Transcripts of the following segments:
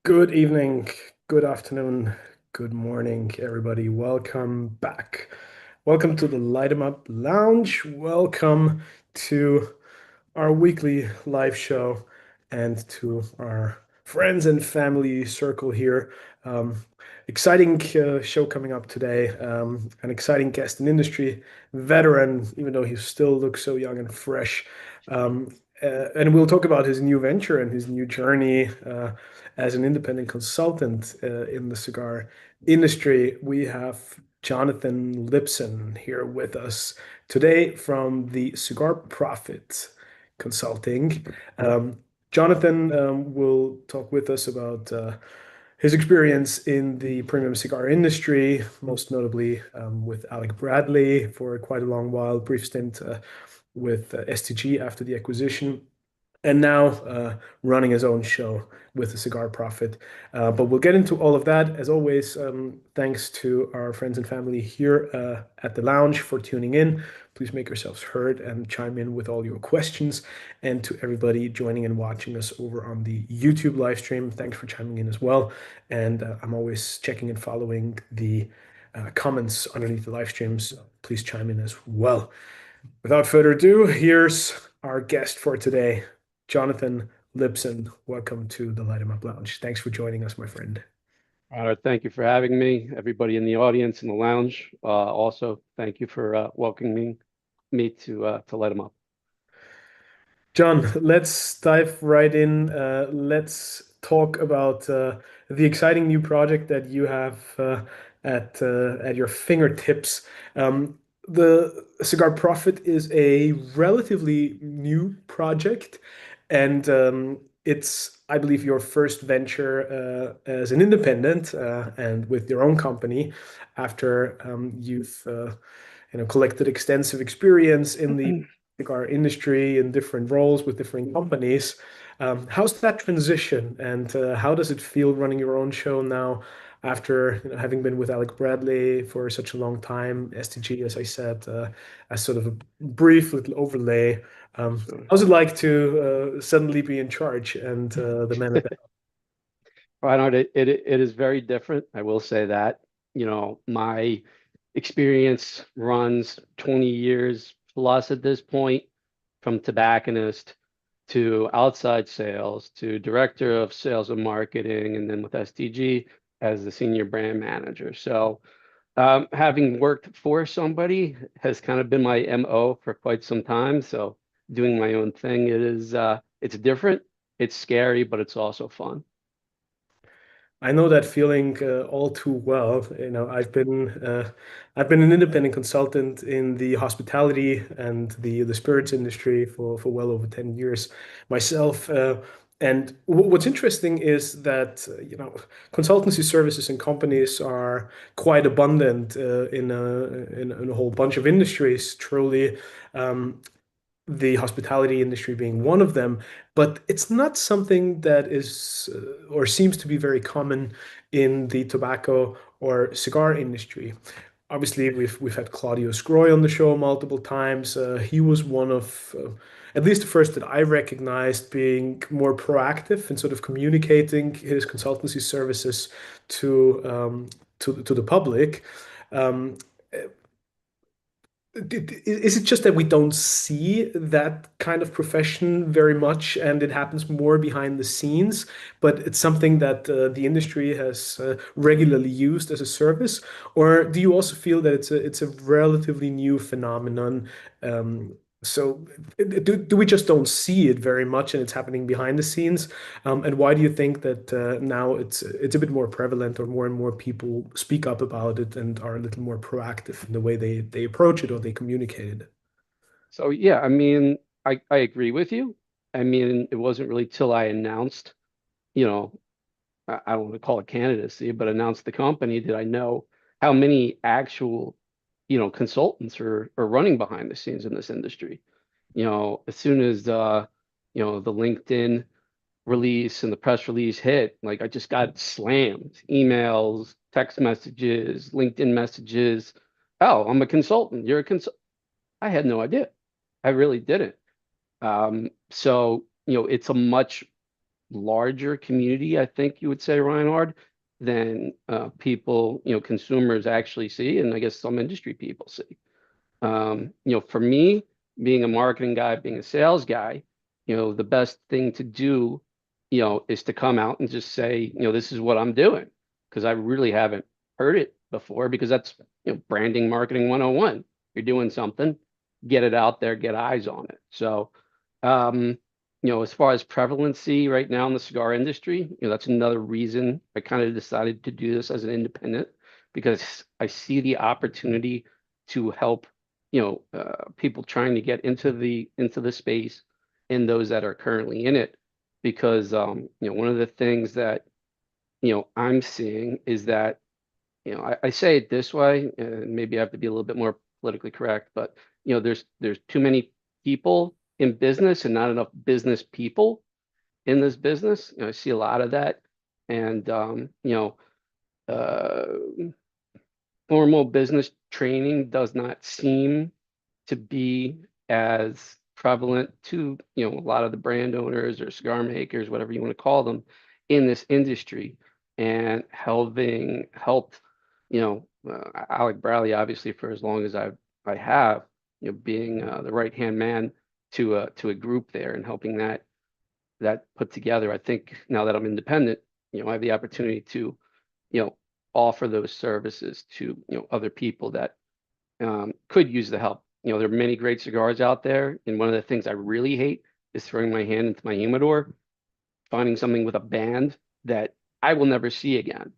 Good evening, good afternoon, good morning, everybody. Welcome back. Welcome to the Light 'em Up Lounge. Welcome to our weekly live show and to our friends and family circle here. Um, Exciting show coming up today. An exciting guest, an industry veteran, even though he still looks so young and fresh. Um, and we'll talk about his new venture and his new journey as an independent consultant in the cigar industry. We have Jonathan Lipson here with us today from the Cigar Profit Consulting. Um, Jonathan will talk with us about his experience in the premium cigar industry, most notably with Alec Bradley for quite a long while, brief stint with STG after the acquisition, and now running his own show with the Cigar Profit. But we'll get into all of that. As always, thanks to our friends and family here at the lounge for tuning in. Please make yourselves heard and chime in with all your questions. And to everybody joining and watching us over on the YouTube live stream, thanks for chiming in as well. And I'm always checking and following the comments underneath the live streams. Please chime in as well. Without further ado, here's our guest for today, Jonathan Lipson. Welcome to the Light 'em Up Lounge. Thanks for joining us, my friend. Thank you for having me, everybody in the audience in the lounge. Also, thank you for welcoming me to Light 'em Up. John, let's dive right in. Let's talk about the exciting new project that you have at your fingertips. The Cigar Profit is a relatively new project, and it's, I believe, your first venture as an independent and with your own company after you've collected extensive experience in the cigar industry in different roles with different companies. How's that transition, and how does it feel running your own show now after having been with Alec Bradley for such a long time, STG, as I said, as sort of a brief little overlay? So, How's it like to suddenly be in charge and the man at the I know it is very different. I will say that. My experience runs 20 years plus at this point, from tobacconist to outside sales to director of sales and marketing, and then with STG as the senior brand manager. So having worked for somebody has kind of been my MO for quite some time. So doing my own thing, it's different, it's scary, but it's also fun. I know that feeling all too well. I've been an independent consultant in the hospitality and the spirits industry for well over 10 years myself. And what's interesting is that consultancy services and companies are quite abundant in a whole bunch of industries, truly. Um, the hospitality industry being one of them, but it's not something that is or seems to be very common in the tobacco or cigar industry. Obviously, we've had Claudio Scroy on the show multiple times. He was one of at least the first that I recognized being more proactive and sort of communicating his consultancy services to to the public. Um, is it just that we don't see that kind of profession very much, and it happens more behind the scenes, but it's something that the industry has regularly used as a service? Or do you also feel that it's a relatively new phenomenon? Um, so do we just don't see it very much, and it's happening behind the scenes? And why do you think that now it's a bit more prevalent, or more and more people speak up about it and are a little more proactive in the way they approach it or they communicate it? So yeah, I mean, I agree with you. I mean, it wasn't really till I announced, you know, I don't want to call it candidacy, but announced the company, did I know how many actual, consultants are running behind the scenes in this industry. As soon as the LinkedIn release and the press release hit, like I just got slammed, emails, text messages, LinkedIn messages. Oh, I'm a consultant. You're a consult. I had no idea. I really didn't. So, it's a much larger community, I think you would say, Reinhard, than people, consumers actually see, and I guess some industry people see. For me, being a marketing guy, being a sales guy, the best thing to do, is to come out and just say, this is what I'm doing, because I really haven't heard it before, because that's, branding marketing 101. You're doing something, get it out there, get eyes on it. So, um, as far as prevalency right now in the cigar industry, that's another reason I kind of decided to do this as an independent, because I see the opportunity to help people trying to get into the space and those that are currently in it. Because one of the things that I'm seeing is that I say it this way, and maybe I have to be a little bit more politically correct, but there's too many people in business and not enough business people in this business. I see a lot of that, and uh, formal business training does not seem to be as prevalent to, a lot of the brand owners or cigar makers, whatever you want to call them, in this industry, and helping helped, Alec Bradley, obviously, for as long as I have, being the right hand man to a group there and helping that put together. I think now that I'm independent, I have the opportunity to, you know, offer those services to, other people that could use the help. There are many great cigars out there, and one of the things I really hate is throwing my hand into my humidor, finding something with a band that I will never see again,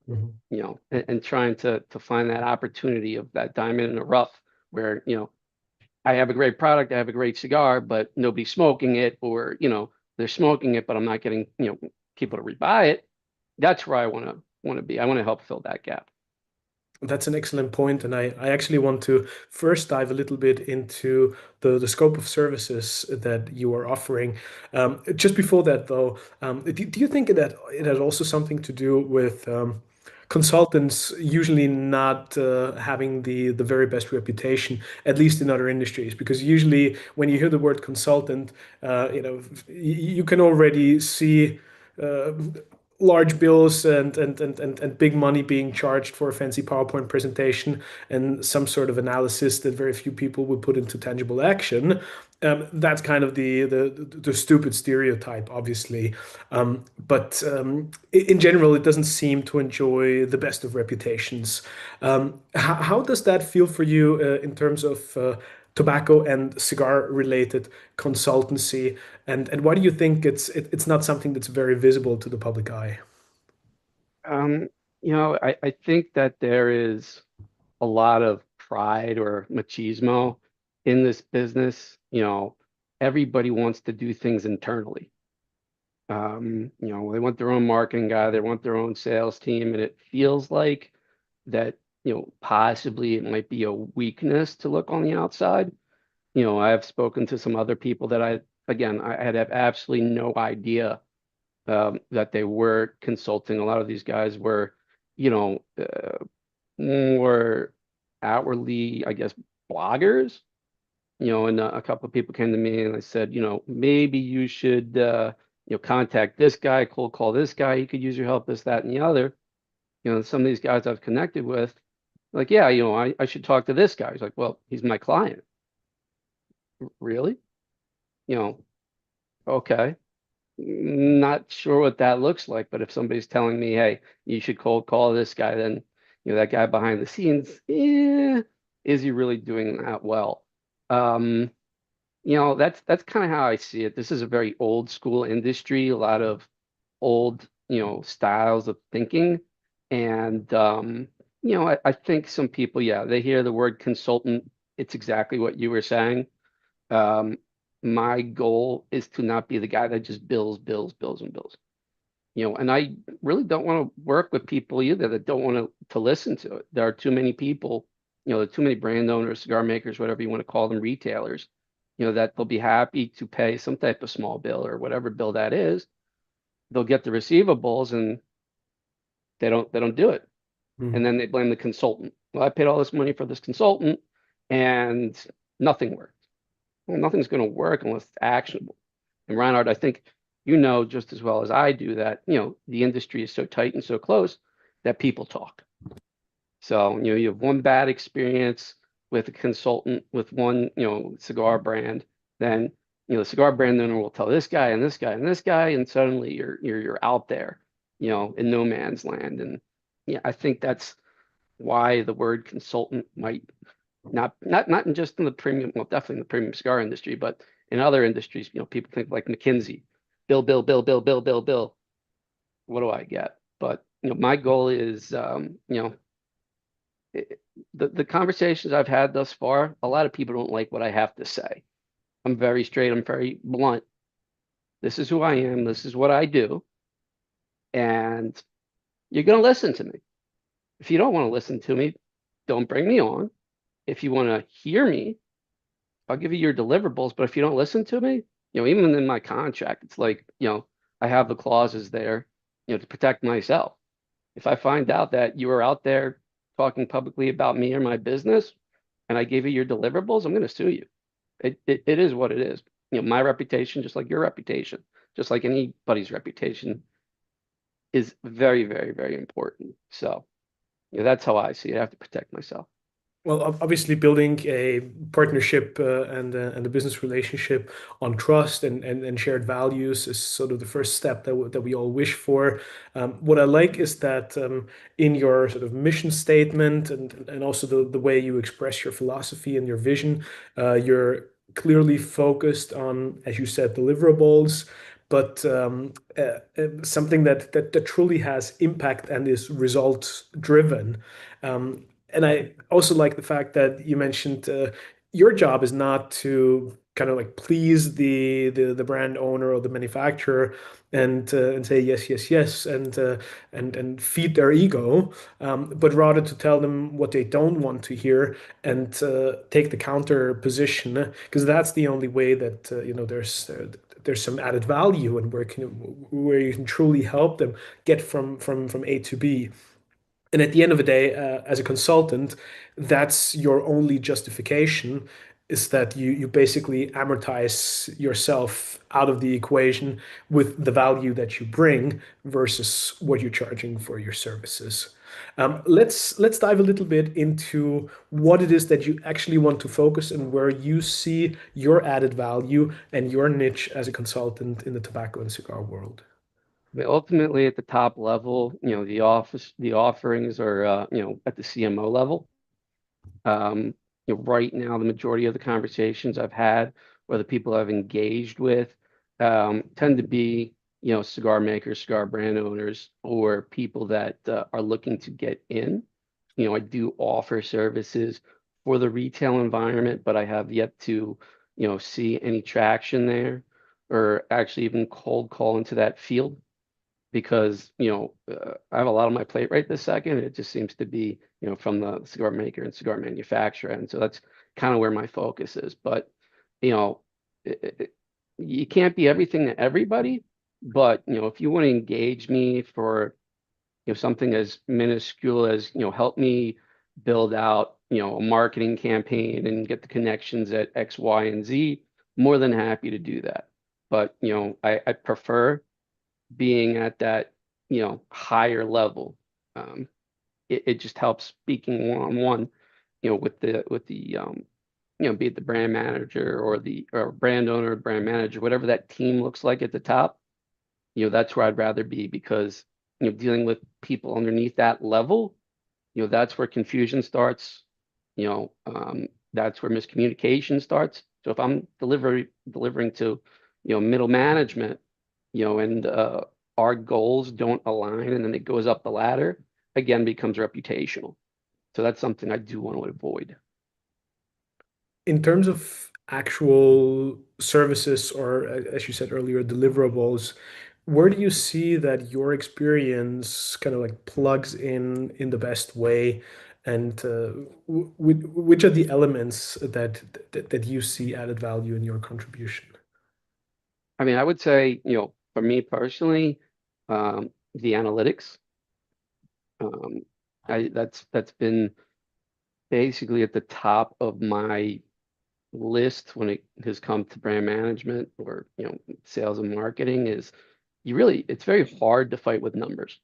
Mhm. and trying to find that opportunity of that diamond in the rough where, I have a great product, I have a great cigar, but nobody's smoking it, or, they're smoking it, but I'm not getting, people to rebuy it. That's where I want to be. I want to help fill that gap. That's an excellent point, and I actually want to first dive a little bit into the scope of services that you are offering. Just before that, though, do you think that it has also something to do with consultants usually not having the very best reputation, at least in other industries? Because usually, when you hear the word consultant, you can already see. Uh, Large bills and big money being charged for a fancy PowerPoint presentation and some sort of analysis that very few people would put into tangible action. That's kind of the stupid stereotype, obviously. But in general, it doesn't seem to enjoy the best of reputations. How does that feel for you in terms of tobacco and cigar related consultancy? And why do you think it's not something that's very visible to the public eye? Um, I think that there is a lot of pride or machismo in this business. Everybody wants to do things internally. They want their own marketing guy, they want their own sales team, and it feels like that, possibly it might be a weakness to look on the outside. I've spoken to some other people that again, I had have absolutely no idea that they were consulting. A lot of these guys were, more outwardly, I guess, bloggers. And a couple of people came to me and they said, maybe you should, contact this guy, cold call this guy. He could use your help, this, that, and the other. Some of these guys I've connected with, like, yeah, I should talk to this guy. He's like, well, he's my client. Really? You know, okay. Not sure what that looks like, but if somebody's telling me, hey, you should cold call this guy, then, that guy behind the scenes, is he really doing that well? Um, that's kind of how I see it. This is a very old school industry, a lot of old, styles of thinking. And I think some people, yeah, they hear the word consultant, it's exactly what you were saying. Um, my goal is to not be the guy that just bills, bills, bills, and bills. And I really don't want to work with people either that don't want to listen to it. There are too many people, there are too many brand owners, cigar makers, whatever you want to call them, retailers, that they'll be happy to pay some type of small bill or whatever bill that is. They'll get the receivables and they don't do it. And Mhm. then they blame the consultant. Well, I paid all this money for this consultant and nothing worked. Well, nothing's going to work unless it's actionable. And Reinhard, I think, you know just as well as I do that, the industry is so tight and so close that people talk. So, you have one bad experience with a consultant with one, cigar brand, then, the cigar brand owner will tell this guy and this guy and this guy, and suddenly you're out there, in no man's land. And yeah, I think that's why the word consultant might not in just in the premium, well, definitely in the premium cigar industry, but in other industries, people think like McKinsey, bill, bill, bill, bill, bill, bill, bill. What do I get? But my goal is, it- the conversations I've had thus far, a lot of people don't like what I have to say. I'm very straight, I'm very blunt. This is who I am, this is what I do, and you're going to listen to me. If you don't want to listen to me, don't bring me on. If you want to hear me, I'll give you your deliverables, but if you don't listen to me, even in my contract, it's like, I have the clauses there, to protect myself. If I find out that you are out there talking publicly about me or my business and I gave you your deliverables, I'm going to sue you. It is what it is. My reputation, just like your reputation, just like anybody's reputation, is very, very, very important. So, that's how I see it. I have to protect myself. Well, obviously, building a partnership and a business relationship on trust and shared values is sort of the first step that we all wish for. What I like is that in your sort of mission statement and also the way you express your philosophy and your vision, you're clearly focused on, as you said, deliverables, but something that truly has impact and is results driven. And I also like the fact that you mentioned your job is not to kind of like please the brand owner or the manufacturer and say yes, yes, yes, and feed their ego, but rather to tell them what they don't want to hear and take the counter position, because that's the only way that there's some added value and where you can truly help them get from A to B. And at the end of the day, as a consultant, that's your only justification is that you basically amortize yourself out of the equation with the value that you bring versus what you're charging for your services. Let's dive a little bit into what it is that you actually want to focus and where you see your added value and your niche as a consultant in the tobacco and cigar world. But ultimately, at the top level, the offerings are, at the CMO level. Um, right now, the majority of the conversations I've had, or the people I've engaged with, tend to be, cigar makers, cigar brand owners, or people that are looking to get in. I do offer services for the retail environment, but I have yet to, see any traction there, or actually even cold call into that field because I have a lot on my plate right this second. It just seems to be from the cigar maker and cigar manufacturer, and so that's kind of where my focus is. But you know, you can't be everything to everybody. But if you want to engage me for something as minuscule as help me build out a marketing campaign and get the connections at X, Y, and Z, more than happy to do that. But I prefer being at that, higher level. Um, it just helps speaking one-on-one, with the be it the brand manager or the or brand owner, brand manager, whatever that team looks like at the top, that's where I'd rather be because, dealing with people underneath that level, that's where confusion starts, that's where miscommunication starts. So if I'm delivering to, middle management, and our goals don't align, and then it goes up the ladder, again becomes reputational. So that's something I do want to avoid. In terms of actual services or, as you said earlier, deliverables, where do you see that your experience kind of like plugs in the best way? And which are the elements that you see added value in your contribution? I mean, I would say, for me personally, the analytics, um, that's been basically at the top of my list when it has come to brand management or sales and marketing is it's very hard to fight with numbers.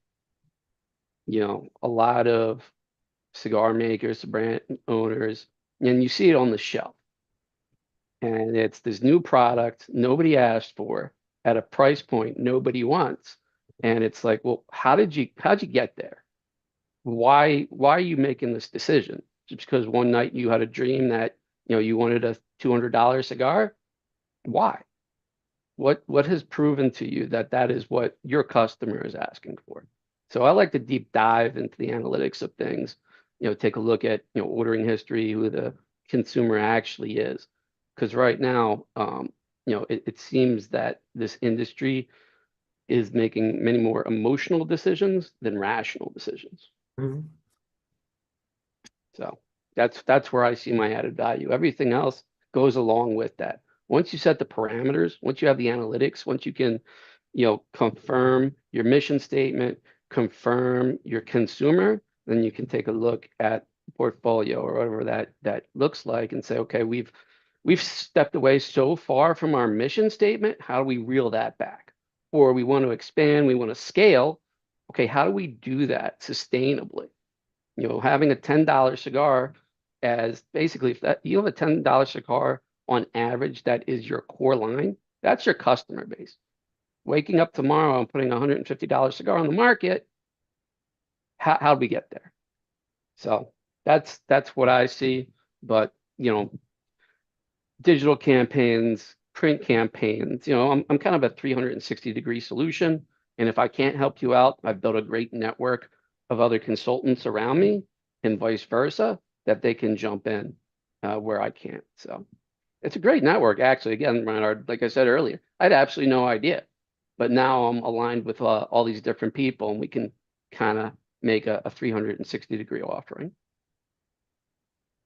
A lot of cigar makers, brand owners, and you see it on the shelf. And it's this new product nobody asked for at a price point nobody wants. And it's like, well, how'd you get there? Why are you making this decision? Just because one night you had a dream that you wanted a $200 cigar? Why? What has proven to you that that is what your customer is asking for? So I like to deep dive into the analytics of things, take a look at, ordering history, who the consumer actually is. Because right now, it seems that this industry is making many more emotional decisions than rational decisions. Mhm. So that's where I see my added value. Everything else goes along with that. Once you set the parameters, once you have the analytics, once you can, confirm your mission statement, confirm your consumer, then you can take a look at the portfolio or whatever that looks like and say, okay, we've stepped away so far from our mission statement. How do we reel that back? Or we want to expand, we want to scale. Okay, how do we do that sustainably? Having a $10 cigar as basically if that you have a $10 cigar on average, that is your core line, that's your customer base. Waking up tomorrow and putting a $150 cigar on the market, how do we get there? So that's what I see. But digital campaigns, print campaigns, I'm kind of a 360-degree solution. And if I can't help you out, I've built a great network of other consultants around me and vice versa that they can jump in where I can't. So it's a great network, actually. Again, Reinhard, like I said earlier, I had absolutely no idea. But now I'm aligned with all these different people and we can kind of make a 360-degree offering.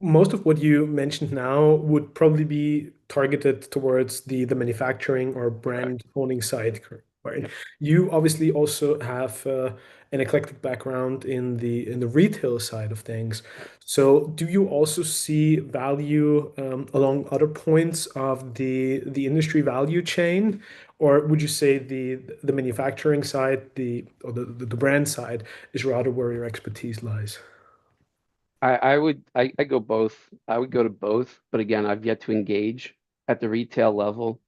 Most of what you mentioned now would probably be targeted towards the manufacturing or brand Correct. owning side, right? You obviously also have an eclectic background in the retail side of things. So, do you also see value along other points of the industry value chain, or would you say the manufacturing side, the brand side, is rather where your expertise lies? I go both. I would go to both, but again, I've yet to engage at the retail level.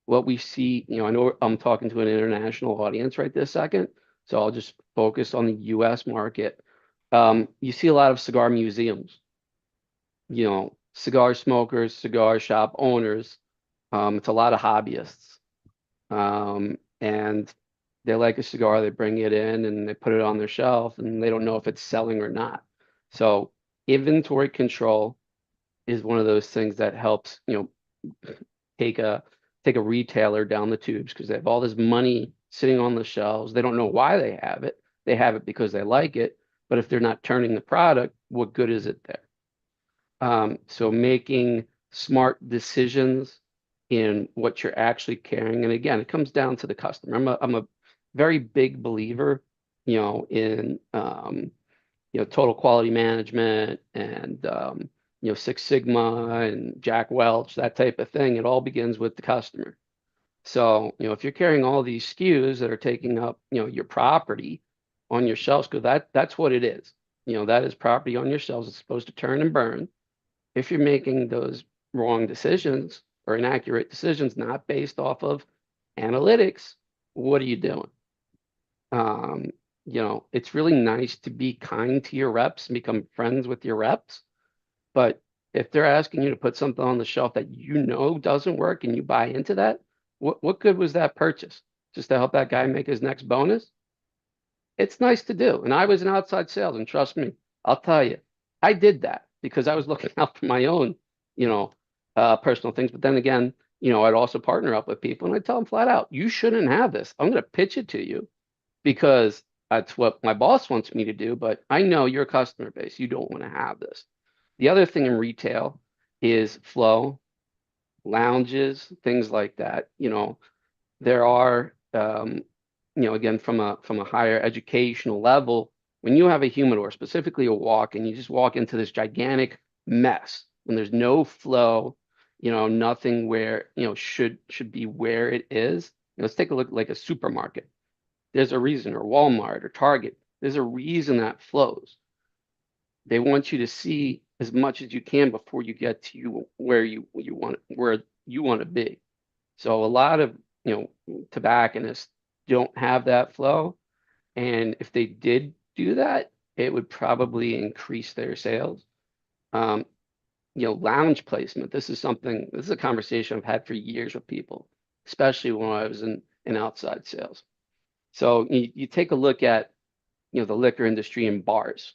What we see, I know I'm talking to an international audience right this second, so I'll just focus on the US market. You see a lot of cigar museums, cigar smokers, cigar shop owners. It's a lot of hobbyists. And they like a cigar, they bring it in and they put it on their shelf and they don't know if it's selling or not. So inventory control is one of those things that helps, take a take a retailer down the tubes because they have all this money sitting on the shelves. They don't know why they have it. They have it because they like it. But if they're not turning the product, what good is it there? So making smart decisions in what you're actually carrying. And again, it comes down to the customer. I'm a very big believer, in total quality management and Six Sigma and Jack Welch, that type of thing. It all begins with the customer. So, if you're carrying all these SKUs that are taking up, your property on your shelves, because that's what it is. That is property on your shelves. It's supposed to turn and burn. If you're making those wrong decisions or inaccurate decisions, not based off of analytics, what are you doing? Um, it's really nice to be kind to your reps and become friends with your reps. But if they're asking you to put something on the shelf that doesn't work and you buy into that, what good was that purchase? Just to help that guy make his next bonus? It's nice to do. And I was in outside sales, and trust me, I'll tell you, I did that because I was looking out for my own, you know, personal things. But then again, I'd also partner up with people and I'd tell them flat out, you shouldn't have this. I'm going to pitch it to you because that's what my boss wants me to do. But I know your customer base. You don't want to have this. The other thing in retail is flow, lounges, things like that. There are, again, from a higher educational level, when you have a humidor, specifically a walk, and you just walk into this gigantic mess when there's no flow, Nothing where, should be where it is. Let's take a look like a supermarket. There's a reason, or Walmart or Target. There's a reason that flows. They want you to see as much as you can before you get to where you want to be. So a lot of, tobacconists don't have that flow. And if they did do that, it would probably increase their sales. Um, Lounge placement. This is a conversation I've had for years with people, especially when I was in outside sales. So you take a look at, the liquor industry and bars.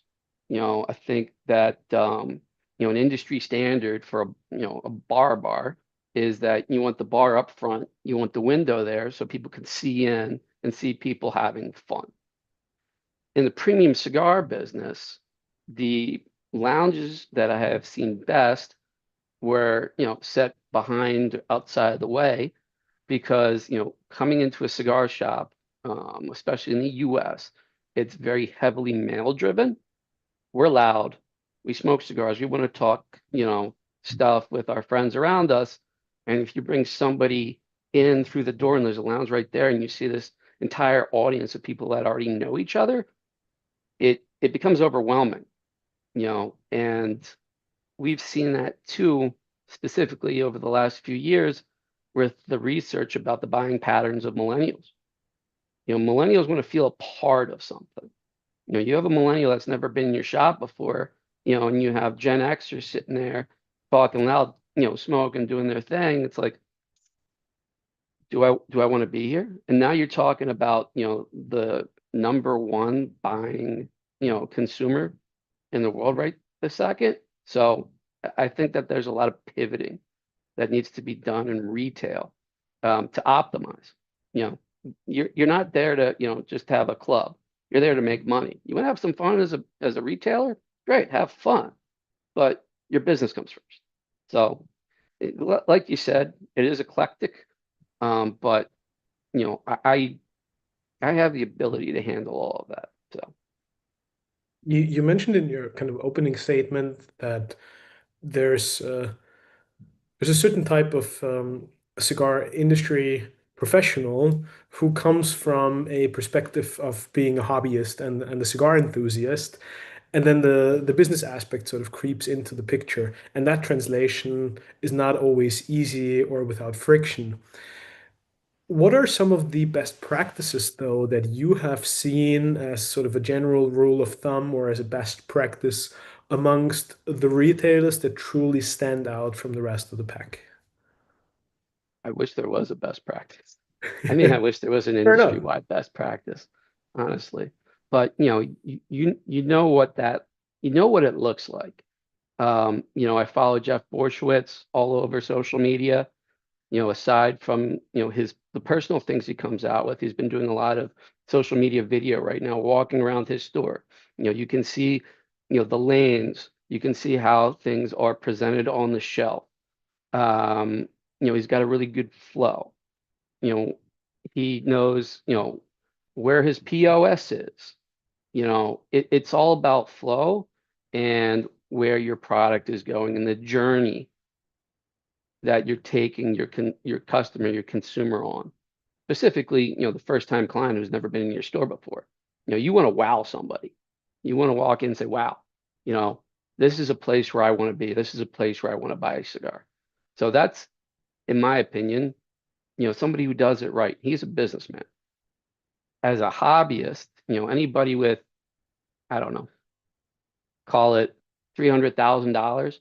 I think that, an industry standard for a bar is that you want the bar up front, you want the window there so people can see in and see people having fun. In the premium cigar business, the lounges that I have seen best were, set behind outside of the way because, coming into a cigar shop, especially in the US, it's very heavily male driven. We're loud. We smoke cigars. We want to talk, stuff with our friends around us. And if you bring somebody in through the door and there's a lounge right there and you see this entire audience of people that already know each other, it becomes overwhelming, and we've seen that too, specifically over the last few years with the research about the buying patterns of millennials. Millennials want to feel a part of something. You have a millennial that's never been in your shop before, and you have Gen Xers sitting there talking loud, smoking, doing their thing. It's like, do I want to be here? And now you're talking about, the number one buying, consumer in the world right this second. So I think that there's a lot of pivoting that needs to be done in retail, to optimize. You know, you're not there to, just have a club. You're there to make money. You want to have some fun as a retailer? Great, have fun, but your business comes first. So, like you said, it is eclectic, but I have the ability to handle all of that. So You mentioned in your kind of opening statement that there's there's a certain type of cigar industry professional who comes from a perspective of being a hobbyist and a cigar enthusiast, and then the business aspect sort of creeps into the picture, and that translation is not always easy or without friction. What are some of the best practices, though, that you have seen as sort of a general rule of thumb or as a best practice amongst the retailers that truly stand out from the rest of the pack? I wish there was a best practice. I mean, I wish there was an Fair enough. industry-wide best practice, honestly. But you know what that you know what it looks like. I follow Jeff Borshwitz all over social media. Aside from the personal things he comes out with, he's been doing a lot of social media video right now, walking around his store. You can see, the lanes. You can see how things are presented on the shelf. Um, he's got a really good flow. You know, he knows, where his POS is. It's all about flow and where your product is going and the journey that you're taking your customer, your consumer on. Specifically, the first time client who's never been in your store before. You want to wow somebody. You want to walk in and say, wow, you know, this is a place where I want to be. This is a place where I want to buy a cigar. So that's, in my opinion, somebody who does it right. He's a businessman. As a hobbyist, anybody with, I don't know, call it $300,000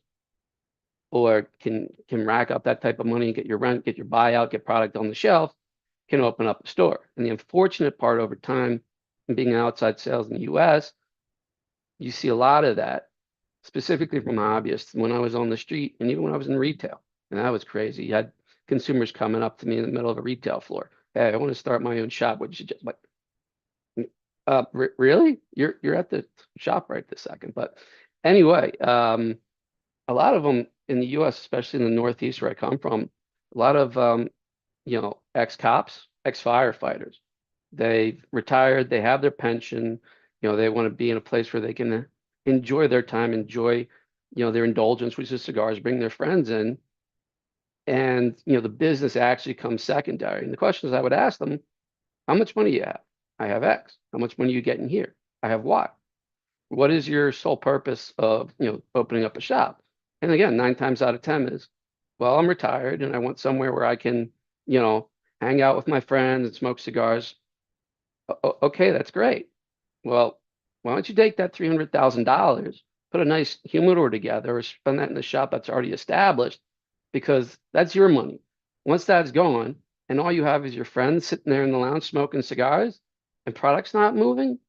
or can rack up that type of money, get your rent, get your buyout, get product on the shelf, can open up a store. And the unfortunate part over time, being in outside sales in the US, you see a lot of that, specifically from hobbyists when I was on the street and even when I was in retail. And that was crazy. You had consumers coming up to me in the middle of a retail floor. Hey, I want to start my own shop. Would you just like, really? You're at the shop right this second. But anyway, a lot of them in the US, especially in the Northeast where I come from, a lot of ex-cops, ex-firefighters. They retired, they have their pension, they want to be in a place where they can enjoy their time, enjoy, their indulgence, which is cigars, bring their friends in, and the business actually comes secondary. And the questions I would ask them: how much money you have? I have X. How much money you getting here? I have Y. What is your sole purpose of opening up a shop? And again, 9 times out of 10 is, well, I'm retired and I want somewhere where I can, you know, hang out with my friends and smoke cigars. Okay, that's great. Well, why don't you take that $300,000, put a nice humidor together, or spend that in the shop that's already established, because that's your money. Once that's gone, and all you have is your friends sitting there in the lounge smoking cigars, and products not moving,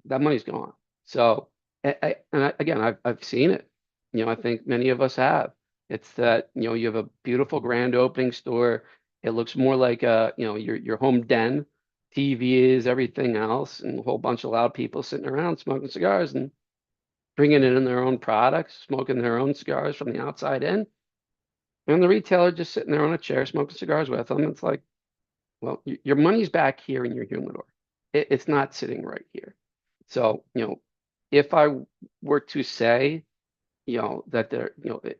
that money's gone. So, again, I've seen it. I think many of us have. It's that you have a beautiful grand opening store. It looks more like your home den. TVs, everything else, and a whole bunch of loud people sitting around smoking cigars and bringing in their own products, smoking their own cigars from the outside in, and the retailer just sitting there on a chair smoking cigars with them. It's like, well, your money's back here in your humidor. It's not sitting right here. So, if I were to say, that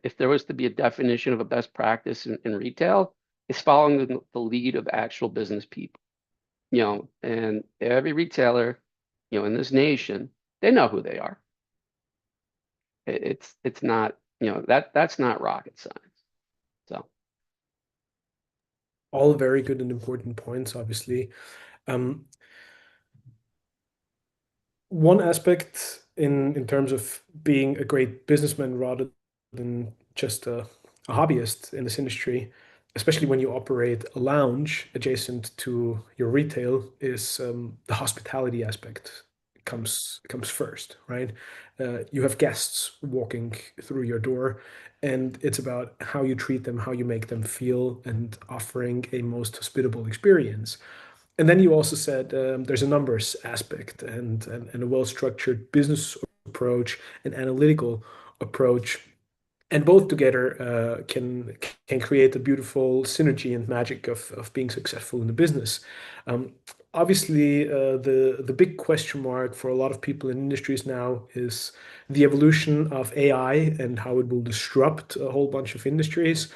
if there was to be a definition of a best practice in retail, it's following the lead of actual business people. And every retailer, in this nation, they know who they are. It's not, that's not rocket science. So All very good and important points, obviously. Um, One aspect in terms of being a great businessman rather than just a hobbyist in this industry, especially when you operate a lounge adjacent to your retail, is the hospitality aspect comes first, right? You have guests walking through your door, and it's about how you treat them, how you make them feel, and offering a most hospitable experience. And then you also said there's a numbers aspect and a well-structured business approach, an analytical approach, and both together can create a beautiful synergy and magic of being successful in the business. Um, Obviously, the big question mark for a lot of people in industries now is the evolution of AI and how it will disrupt a whole bunch of industries.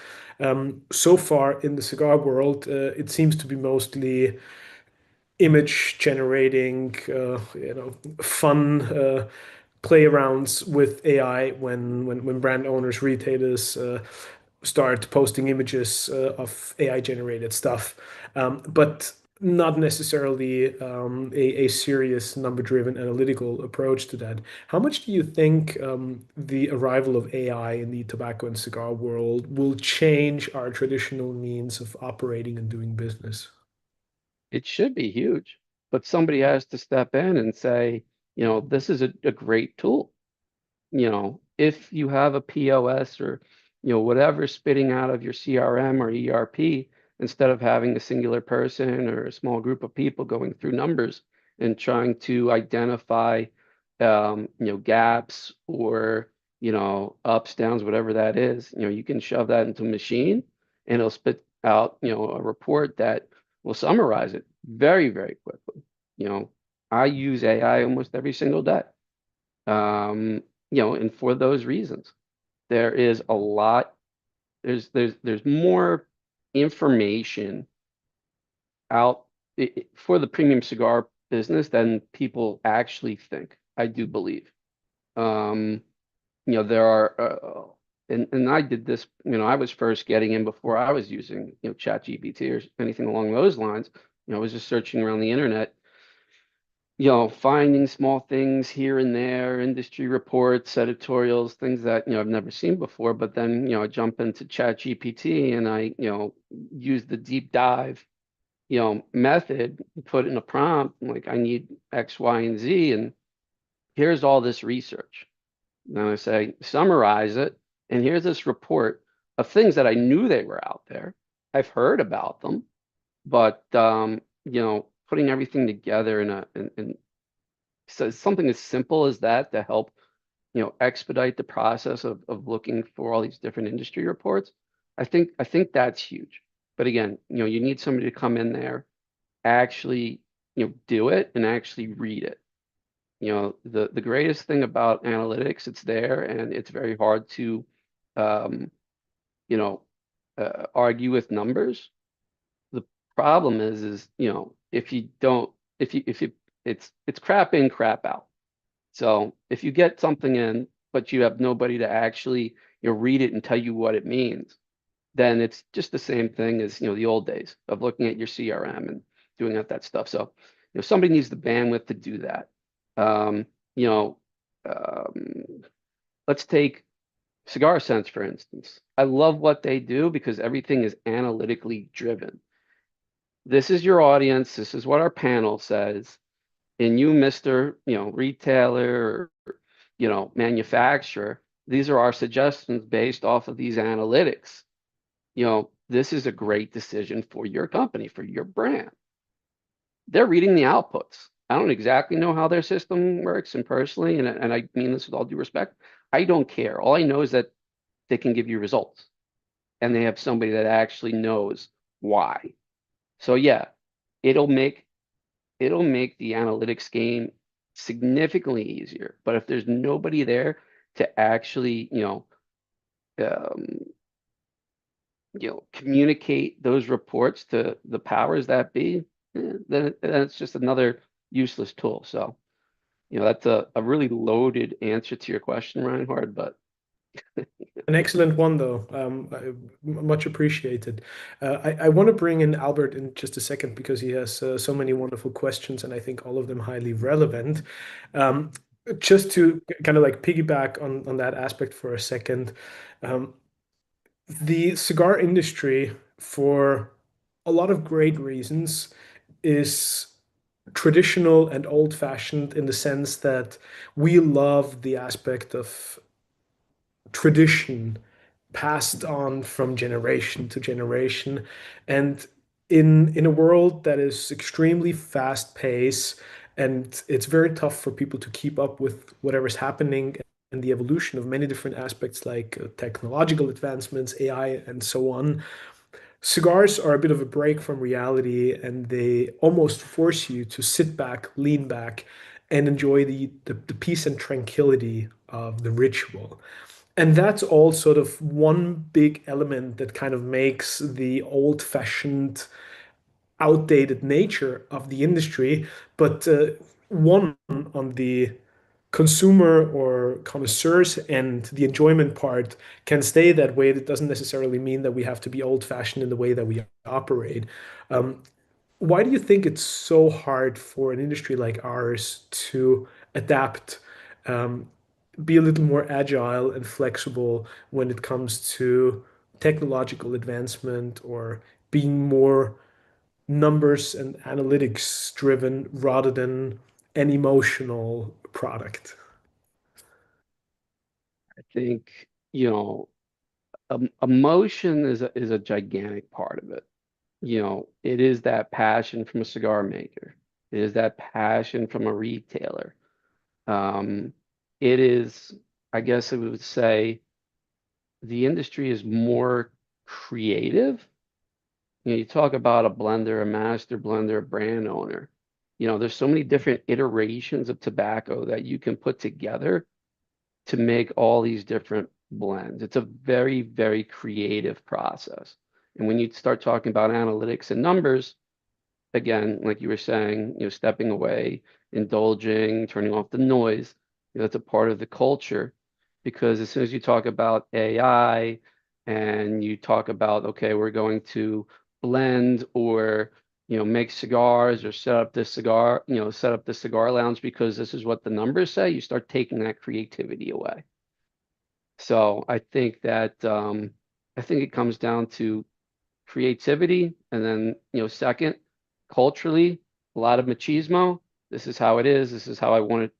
So far in the cigar world, it seems to be mostly image generating, fun play arounds with AI when brand owners, retailers start posting images of AI generated stuff, but not necessarily a serious number driven analytical approach to that. How much do you think the arrival of AI in the tobacco and cigar world will change our traditional means of operating and doing business? it should be huge, but somebody has to step in and say, this is a great tool. If you have a POS or, whatever spitting out of your CRM or ERP, instead of having a singular person or a small group of people going through numbers and trying to identify, gaps or, ups, downs, whatever that is, you can shove that into a machine and it'll spit out, a report that will summarize it very, very quickly. You know, I use AI almost every single day. Um, and for those reasons, there is a lot, there's more information out for the premium cigar business than people actually think, I do believe. Um, there are, and I did this, I was first getting in before I was using, Chat GPT or anything along those lines. I was just searching around the internet, finding small things here and there, industry reports, editorials, things that, I've never seen before. But then, I jump into Chat GPT and I, use the deep dive, method, put in a prompt, like I need X, Y, and Z, and here's all this research. And I say, summarize it, and here's this report of things that I knew they were out there. I've heard about them, but putting everything together in so something as simple as that to help, expedite the process of looking for all these different industry reports. I think that's huge. But again, you need somebody to come in there, actually, do it and actually read it. The greatest thing about analytics, it's there and it's very hard to, um, you know, argue with numbers. The problem is, if you don't, if you, it's crap in, crap out. So if you get something in, but you have nobody to actually, read it and tell you what it means, then it's just the same thing as, the old days of looking at your CRM and doing that stuff. So, somebody needs the bandwidth to do that. Um, you know, um, let's take Cigar Sense, for instance. I love what they do because everything is analytically driven. This is your audience. This is what our panel says. And you, Mr. Retailer or, manufacturer, these are our suggestions based off of these analytics. This is a great decision for your company, for your brand. They're reading the outputs. I don't exactly know how their system works, and personally, and I mean this with all due respect, I don't care. All I know is that they can give you results, and they have somebody that actually knows why. So yeah, it'll make it'll make the analytics game significantly easier. But if there's nobody there to actually, um, communicate those reports to the powers that be, then it's just another useless tool. So, that's a really loaded answer to your question, Reinhard, but An excellent one, though. Much appreciated. I want to bring in Albert in just a second because he has so many wonderful questions, and I think all of them highly relevant. Um, just to kind of like piggyback on that aspect for a second, um, the cigar industry, for a lot of great reasons, is traditional and old-fashioned in the sense that we love the aspect of tradition passed on from generation to generation. And in a world that is extremely fast paced, and it's very tough for people to keep up with whatever's happening and the evolution of many different aspects like technological advancements, AI, and so on. Cigars are a bit of a break from reality, and they almost force you to sit back, lean back, and enjoy the peace and tranquility of the ritual. And that's all sort of one big element that kind of makes the old-fashioned, outdated nature of the industry. But one on the consumer or connoisseurs and the enjoyment part can stay that way. That doesn't necessarily mean that we have to be old-fashioned in the way that we operate. Um, why do you think it's so hard for an industry like ours to adapt, um, be a little more agile and flexible when it comes to technological advancement or being more numbers and analytics driven rather than an emotional product? I think, emotion is a gigantic part of it. It is that passion from a cigar maker. It is that passion from a retailer. Um, it is, I guess I would say, the industry is more creative. You talk about a blender, a master blender, a brand owner. There's so many different iterations of tobacco that you can put together to make all these different blends. It's a very, very creative process. And when you start talking about analytics and numbers, again, like you were saying, stepping away, indulging, turning off the noise, that's a part of the culture. Because as soon as you talk about AI and you talk about, okay, we're going to blend or make cigars or set up the cigar lounge because this is what the numbers say, you start taking that creativity away. So I think it comes down to creativity, and then second, culturally, a lot of machismo. This is how it is. This is how I want it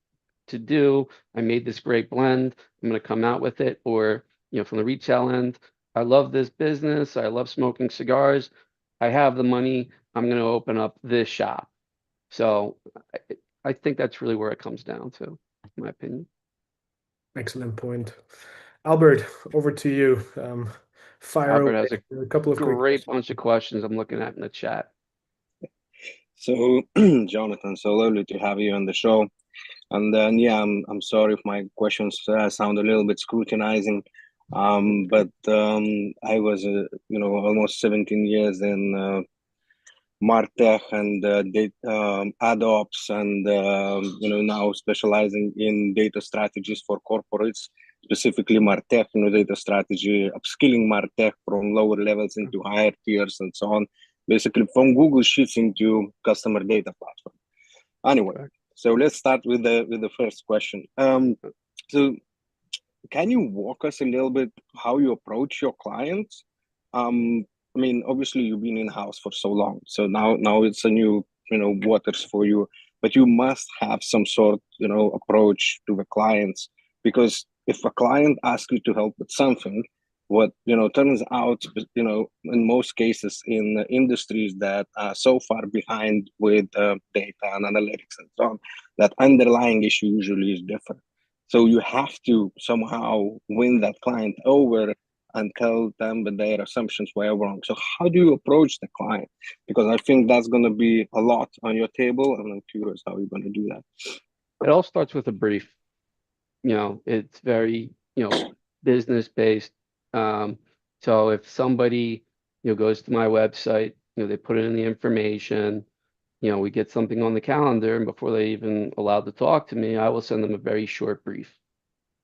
to do. I made this great blend. I'm going to come out with it. Or from the retail end, I love this business. I love smoking cigars. I have the money. I'm going to open up this shop. So I, I think that's really where it comes down to, in my opinion. Excellent point. Albert, over to you. Fire Albert away. has a A couple of quick great questions. bunch of questions I'm looking at in the chat. So, Jonathan, so lovely to have you on the show. And then, yeah, I'm sorry if my questions sound a little bit scrutinizing. But I was, almost 17 years in MarTech and AdOps, and now specializing in data strategies for corporates, specifically MarTech, data strategy, upskilling MarTech from lower levels into higher tiers and so on, basically from Google Sheets into customer data platform. Anyway, Okay. so let's start with the first question. So can you walk us a little bit how you approach your clients? I mean, obviously you've been in house for so long, so now it's a new waters for you, but you must have some sort approach to the clients, because if a client asks you to help with something, what turns out, in most cases in industries that are so far behind with data and analytics and so on, that underlying issue usually is different. So you have to somehow win that client over and tell them that their assumptions were wrong. So how do you approach the client? Because I think that's going to be a lot on your table, and I'm curious how you're going to do that. It all starts with a brief. It's very, business based. Um, so if somebody, goes to my website, they put in the information, we get something on the calendar, and before they even allowed to talk to me, I will send them a very short brief.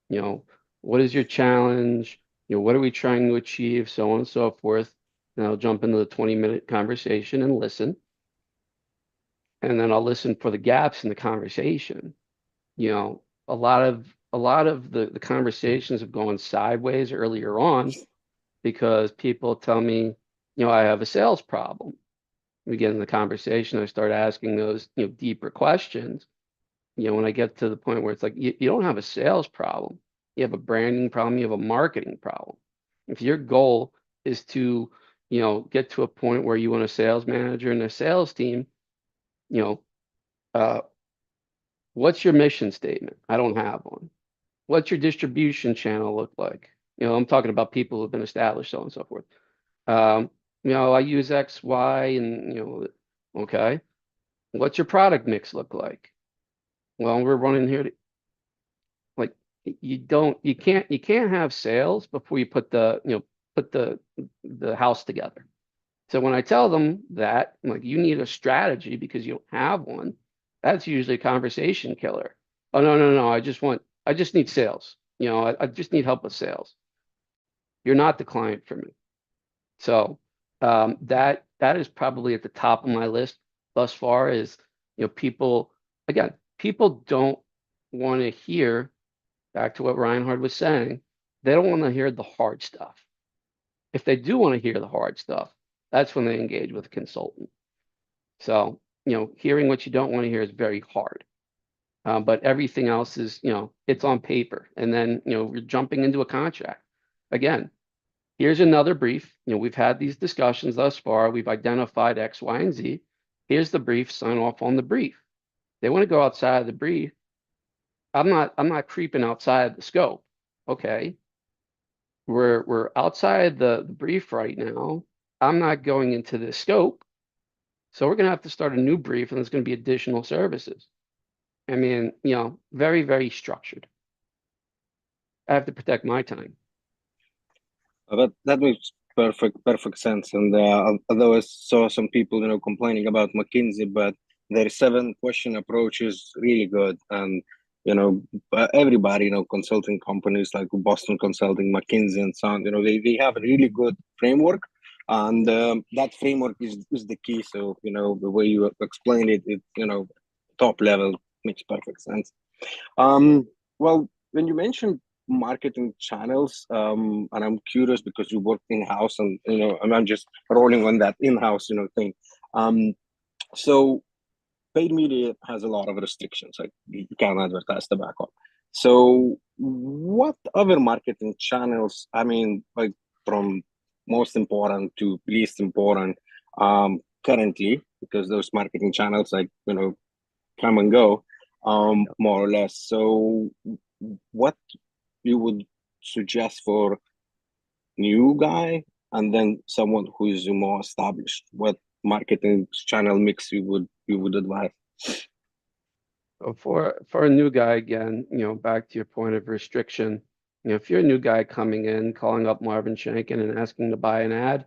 You know, what is your challenge? What are we trying to achieve? So on and so forth. And I'll jump into the 20-minute conversation and listen. And then I'll listen for the gaps in the conversation. A lot of the conversations have gone sideways earlier on because people tell me, I have a sales problem. We get in the conversation, I start asking those, deeper questions. When I get to the point where it's like, you don't have a sales problem, you have a branding problem, you have a marketing problem. If your goal is to, get to a point where you want a sales manager and a sales team, you know, uh, what's your mission statement? I don't have one. What's your distribution channel look like? I'm talking about people who have been established, so on and so forth. Um, I use X, Y, and okay. What's your product mix look like? Well, we're running here to, like, you can't have sales before you put the house together. So when I tell them that, I'm like, you need a strategy because you don't have one, that's usually a conversation killer. Oh, no, no, no, I just need sales. I just need help with sales. You're not the client for me. So that is probably at the top of my list thus far is, people, again, people don't want to hear, back to what Reinhard was saying, they don't want to hear the hard stuff. If they do want to hear the hard stuff, that's when they engage with a consultant. So, hearing what you don't want to hear is very hard. But everything else is, it's on paper. And then, we're jumping into a contract. Again, here's another brief. We've had these discussions thus far. We've identified X, Y, and Z. Here's the brief, sign off on the brief. They want to go outside of the brief. I'm not creeping outside the scope. Okay. We're outside the brief right now. I'm not going into the scope. So we're going to have to start a new brief, and there's going to be additional services. I mean, very, very structured. I have to protect my time. That makes perfect sense. And although I saw some people complaining about McKinsey, but their 7 question approach is really good. And everybody, consulting companies like Boston Consulting, McKinsey, and so on, they have a really good framework, and that framework is the key. So the way you explain it, top level, makes perfect sense. Well, when you mentioned marketing channels, and I'm curious because you work in house, and I'm just rolling on that in house, thing. Um, so paid media has a lot of restrictions, like you can't advertise tobacco. So what other marketing channels? I mean, like from most important to least important, currently, because those marketing channels, like come and go, more or less. So, what you would suggest for new guy, and then someone who is more established? What marketing channel mix you would advise? So for a new guy, again, back to your point of restriction, If you're a new guy coming in, calling up Marvin Shankin and asking to buy an ad,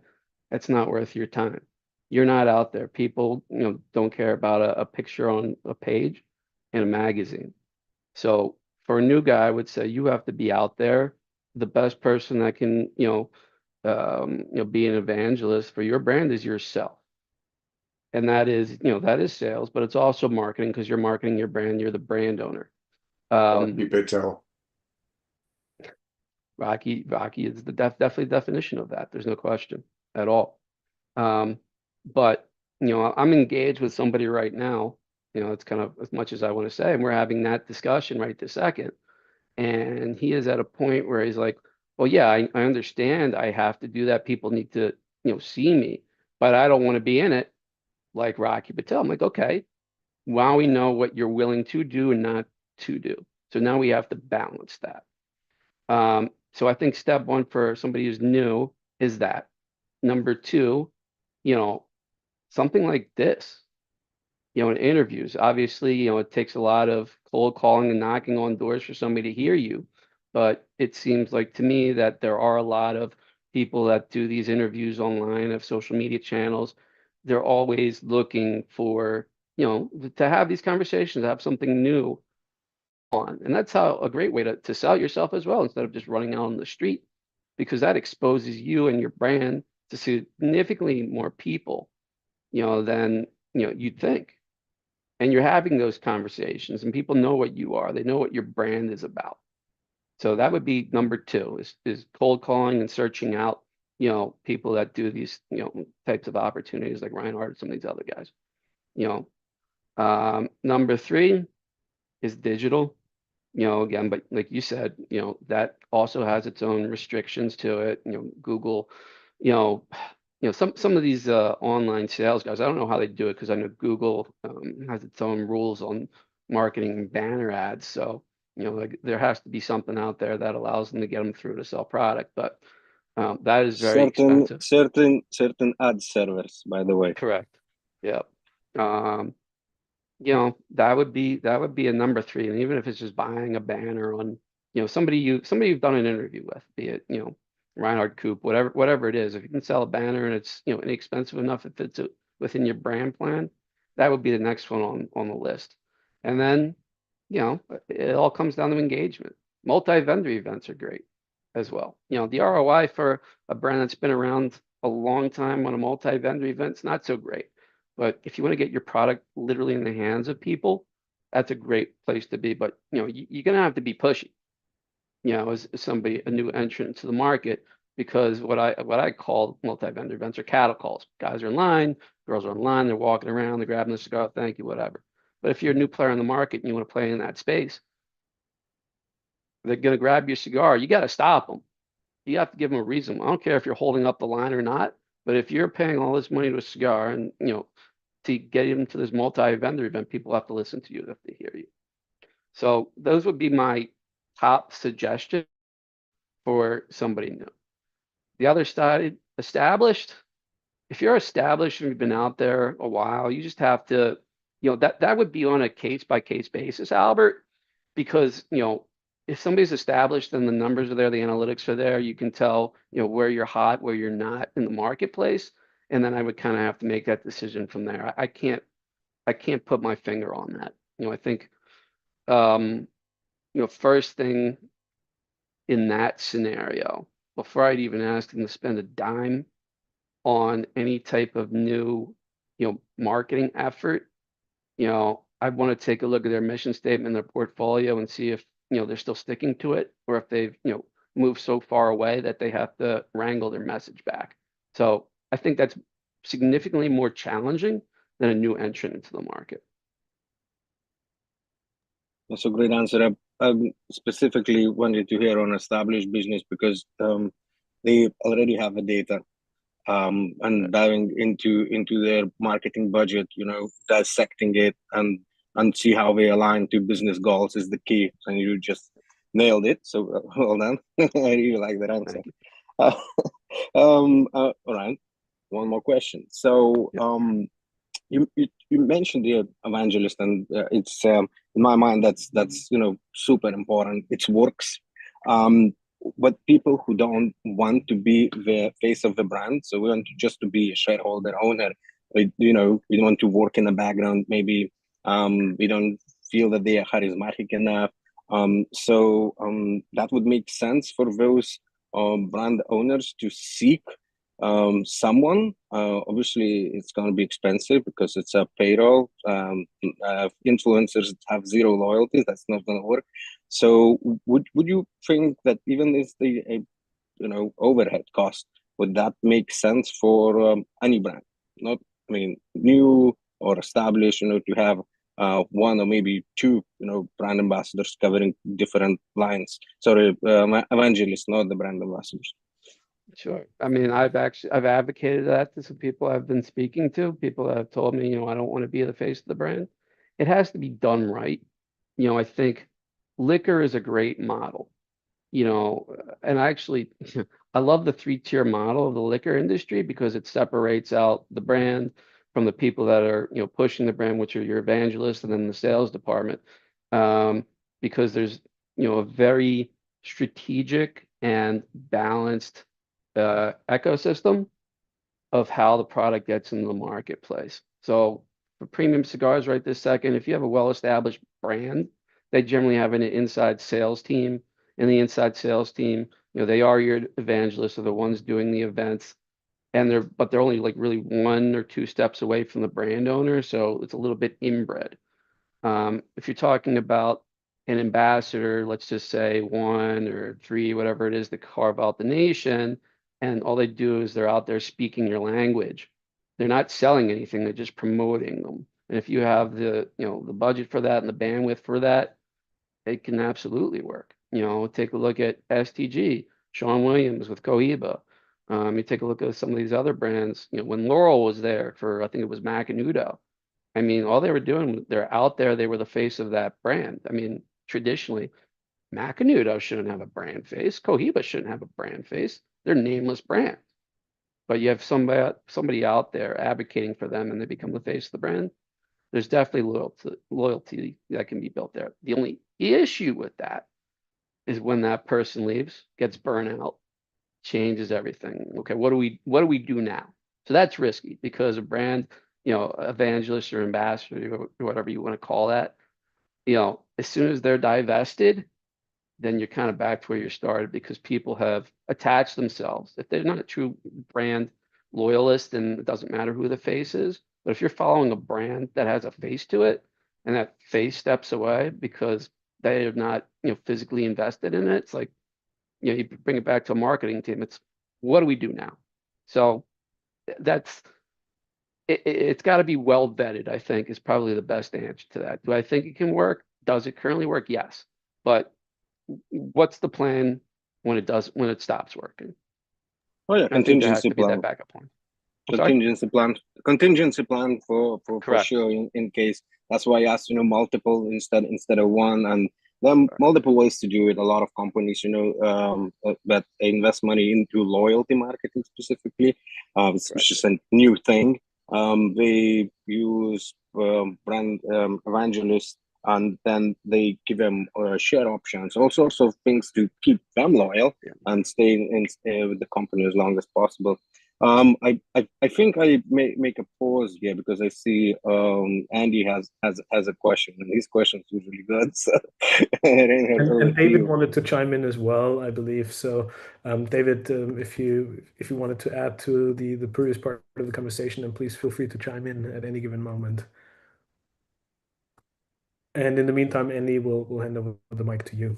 that's not worth your time. You're not out there. People, don't care about a picture on a page in a magazine. So for a new guy, I would say you have to be out there. The best person that can, be an evangelist for your brand is yourself. And that is sales, but it's also marketing because you're marketing your brand. You're the brand owner. You could tell. Rocky is definitely definition of that. There's no question at all. Um, but I'm engaged with somebody right now. It's kind of as much as I want to say, and we're having that discussion right this second. And he is at a point where he's like, well, yeah, I understand I have to do that. People need to, see me, but I don't want to be in it like Rocky Patel. I'm like, okay, well, we know what you're willing to do and not to do. So now we have to balance that. So I think step one for somebody who's new is that. Number two, you know, something like this, in interviews, obviously, it takes a lot of cold calling and knocking on doors for somebody to hear you. But it seems like to me that there are a lot of people that do these interviews online of social media channels. They're always looking for, to have these conversations, have something new on. And that's how a great way to sell yourself as well, instead of just running out on the street, because that exposes you and your brand to significantly more people, than, you'd think. And you're having those conversations and people know what you are. They know what your brand is about. So that would be number two is cold calling and searching out, people that do these, types of opportunities like Reinhardt and some of these other guys. You Number three is digital. Again, but like you said, that also has its own restrictions to it. Google, you know, some of these online sales guys, I don't know how they do it because I know Google has its own rules on marketing banner ads. So, like there has to be something out there that allows them to get them through to sell product, but that is very Certain expensive. certain ad servers, by the way. Correct. Yep. Um, that would be a number three. And even if it's just buying a banner on, somebody you've done an interview with, be it, Reinhard Coop, whatever it is, if you can sell a banner and it's, inexpensive enough, if it's within your brand plan, that would be the next one on the list. And then, it all comes down to engagement. Multi-vendor events are great as well. The ROI for a brand that's been around a long time on a multi-vendor event's not so great. But if you want to get your product literally in the hands of people, that's a great place to be. But you're gonna have to be pushy, as somebody, a new entrant to the market, because what I call multi-vendor events are cattle calls. Guys are in line, girls are in line, they're walking around, they're grabbing the cigar, thank you, whatever. But if you're a new player in the market and you want to play in that space, they're gonna grab your cigar. You got to stop them. You have to give them a reason. I don't care if you're holding up the line or not, but if you're paying all this money to a cigar and to get into this multi-vendor event, people have to listen to you, they have to hear you. So those would be my top suggestion for somebody new. The other side, established. If you're established and you've been out there a while, you just have to, that would be on a case by case basis, Albert, because if somebody's established and the numbers are there, the analytics are there, you can tell where you're hot, where you're not in the marketplace, and then I would kind of have to make that decision from there. I can't put my finger on that. I think first thing in that scenario, before I'd even ask them to spend a dime on any type of new, marketing effort, I want to take a look at their mission statement, their portfolio, and see if, they're still sticking to it, or if they've, moved so far away that they have to wrangle their message back. So I think that's significantly more challenging than a new entrant into the market. That's a great answer. I specifically wanted to hear on established business because they already have the data, and diving into their marketing budget, dissecting it and see how they align to business goals is the key. And you just nailed it. So well done. I really like that answer. Thank you. All right. One more question. So Yeah. you mentioned the evangelist, and it's in my mind that's super important. It works. but people who don't want to be the face of the brand, so we want just to be a shareholder owner. We don't want to work in the background. Maybe we don't feel that they are charismatic enough. So that would make sense for those brand owners to seek someone. Obviously, it's going to be expensive because it's a payroll. Influencers have zero loyalty. That's not going to work. So, would you think that even if the overhead cost, would that make sense for any brand? Not, I mean, new or established. To have one or maybe two, brand ambassadors covering different lines. Sorry, evangelists, not the brand ambassadors. Sure. I mean, I've advocated that to some people I've been speaking to. People have told me, I don't want to be the face of the brand. It has to be done right. I think liquor is a great model. And actually, I love the three-tier model of the liquor industry because it separates out the brand from the people that are, pushing the brand, which are your evangelists, and then the sales department. Because there's, a very strategic and balanced ecosystem of how the product gets into the marketplace. So for premium cigars right this second, if you have a well-established brand, they generally have an inside sales team. And the inside sales team, they are your evangelists, are the ones doing the events. And they're only like really one or two steps away from the brand owner. So it's a little bit inbred. If you're talking about an ambassador, let's just say one or three, whatever it is, that carve out the nation, and all they do is they're out there speaking your language. They're not selling anything, they're just promoting them. And if you have the budget for that and the bandwidth for that, it can absolutely work. Take a look at STG, Sean Williams with Cohiba. You take a look at some of these other brands, when Laurel was there for, I think it was Macanudo. I mean, all they were doing, they're out there, they were the face of that brand. I mean, traditionally, Macanudo shouldn't have a brand face. Cohiba shouldn't have a brand face. They're nameless brands. But you have somebody out there advocating for them and they become the face of the brand. There's definitely loyalty that can be built there. The only issue with that is when that person leaves, gets burnt out, changes everything. Okay, what do we do now? So that's risky because a brand, evangelist or ambassador, or whatever you want to call that, as soon as they're divested, then you're kind of back to where you started because people have attached themselves. If they're not a true brand loyalist, then it doesn't matter who the face is. But if you're following a brand that has a face to it and that face steps away because they are not, physically invested in it, it's like, you bring it back to a marketing team. It's what do we do now? So that's it's got to be well vetted, I think, is probably the best answer to that. Do I think it can work? Does it currently work? Yes. But what's the plan when it stops working? Oh yeah, I think there has contingency to be that plan. backup plan. Contingency plan for Correct. sure in case. That's why I asked, multiple instead of one, and there are multiple ways to do it. A lot of companies, that invest money into loyalty marketing specifically. It's just a new thing. They use brand evangelists, and then they give them share options, all sorts of things to keep them loyal and stay with the company as long as possible. I think I may make a pause here because I see Andy has a question, and his question is usually good. So And David wanted to chime in as well, I believe. So, David, if you wanted to add to the previous part of the conversation, then please feel free to chime in at any given moment. And in the meantime, Andy, we'll hand over the mic to you.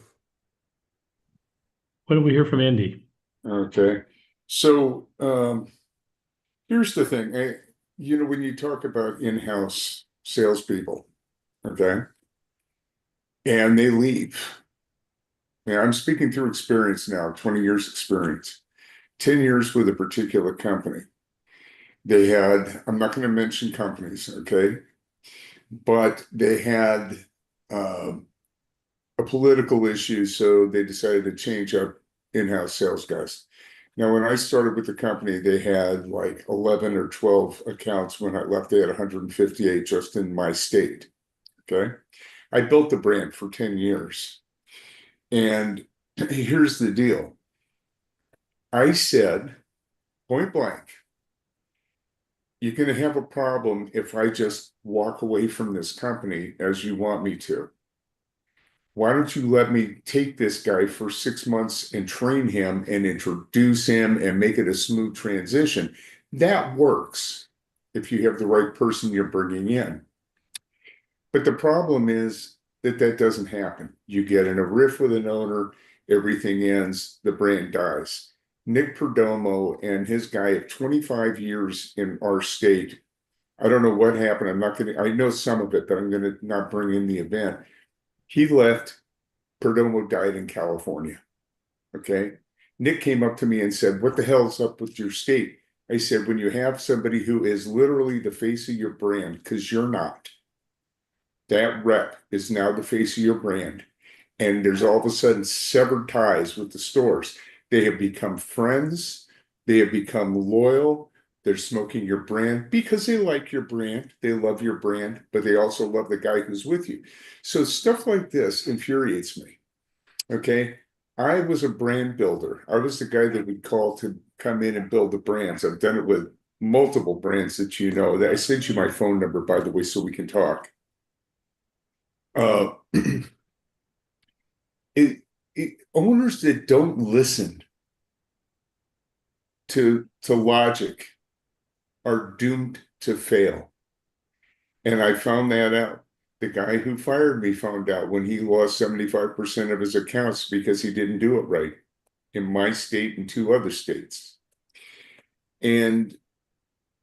Why don't we hear from Andy? Okay. So here's the thing. When you talk about in-house salespeople, okay, and they leave. I'm speaking through experience now, 20 years experience, 10 years with a particular company. They had, I'm not going to mention companies, okay, but they had a political issue, so they decided to change up in-house sales guys. Now, when I started with the company, they had like 11 or 12 accounts. When I left, they had 158 just in my state. Okay. I built the brand for 10 years. And here's the deal. I said, point blank, you're going to have a problem if I just walk away from this company as you want me to. Why don't you let me take this guy for 6 months and train him and introduce him and make it a smooth transition? That works if you have the right person you're bringing in. But the problem is that that doesn't happen. You get in a riff with an owner, everything ends, the brand dies. Nick Perdomo and his guy of 25 years in our state, I don't know what happened. I know some of it, but I'm going to not bring in the event. He left. Perdomo died in California. Okay. Nick came up to me and said, "What the hell's up with your state?" I said, "When you have somebody who is literally the face of your brand, because you're not, that rep is now the face of your brand. And there's all of a sudden severed ties with the stores. They have become friends. They have become loyal. They're smoking your brand because they like your brand. They love your brand, but they also love the guy who's with you." So stuff like this infuriates me. Okay. I was a brand builder. I was the guy that would call to come in and build the brands. I've done it with multiple brands that you know. I sent you my phone number, by the way, so we can talk. Uh, Owners that don't listen to logic are doomed to fail. And I found that out. The guy who fired me found out when he lost 75% of his accounts because he didn't do it right in my state and 2 other states. And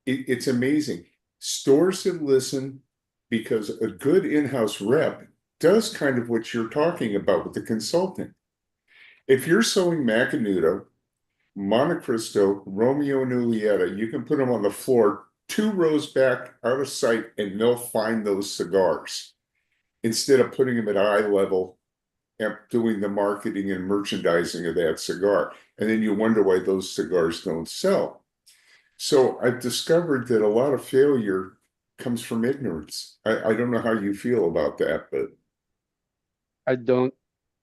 it's amazing. Stores that listen, because a good in-house rep does kind of what you're talking about with the consulting. If you're selling Macanudo, Montecristo, Romeo and Julieta, you can put them on the floor 2 rows back out of sight and they'll find those cigars instead of putting them at eye level and doing the marketing and merchandising of that cigar. And then you wonder why those cigars don't sell. So I've discovered that a lot of failure comes from ignorance. I don't know how you feel about that, but I don't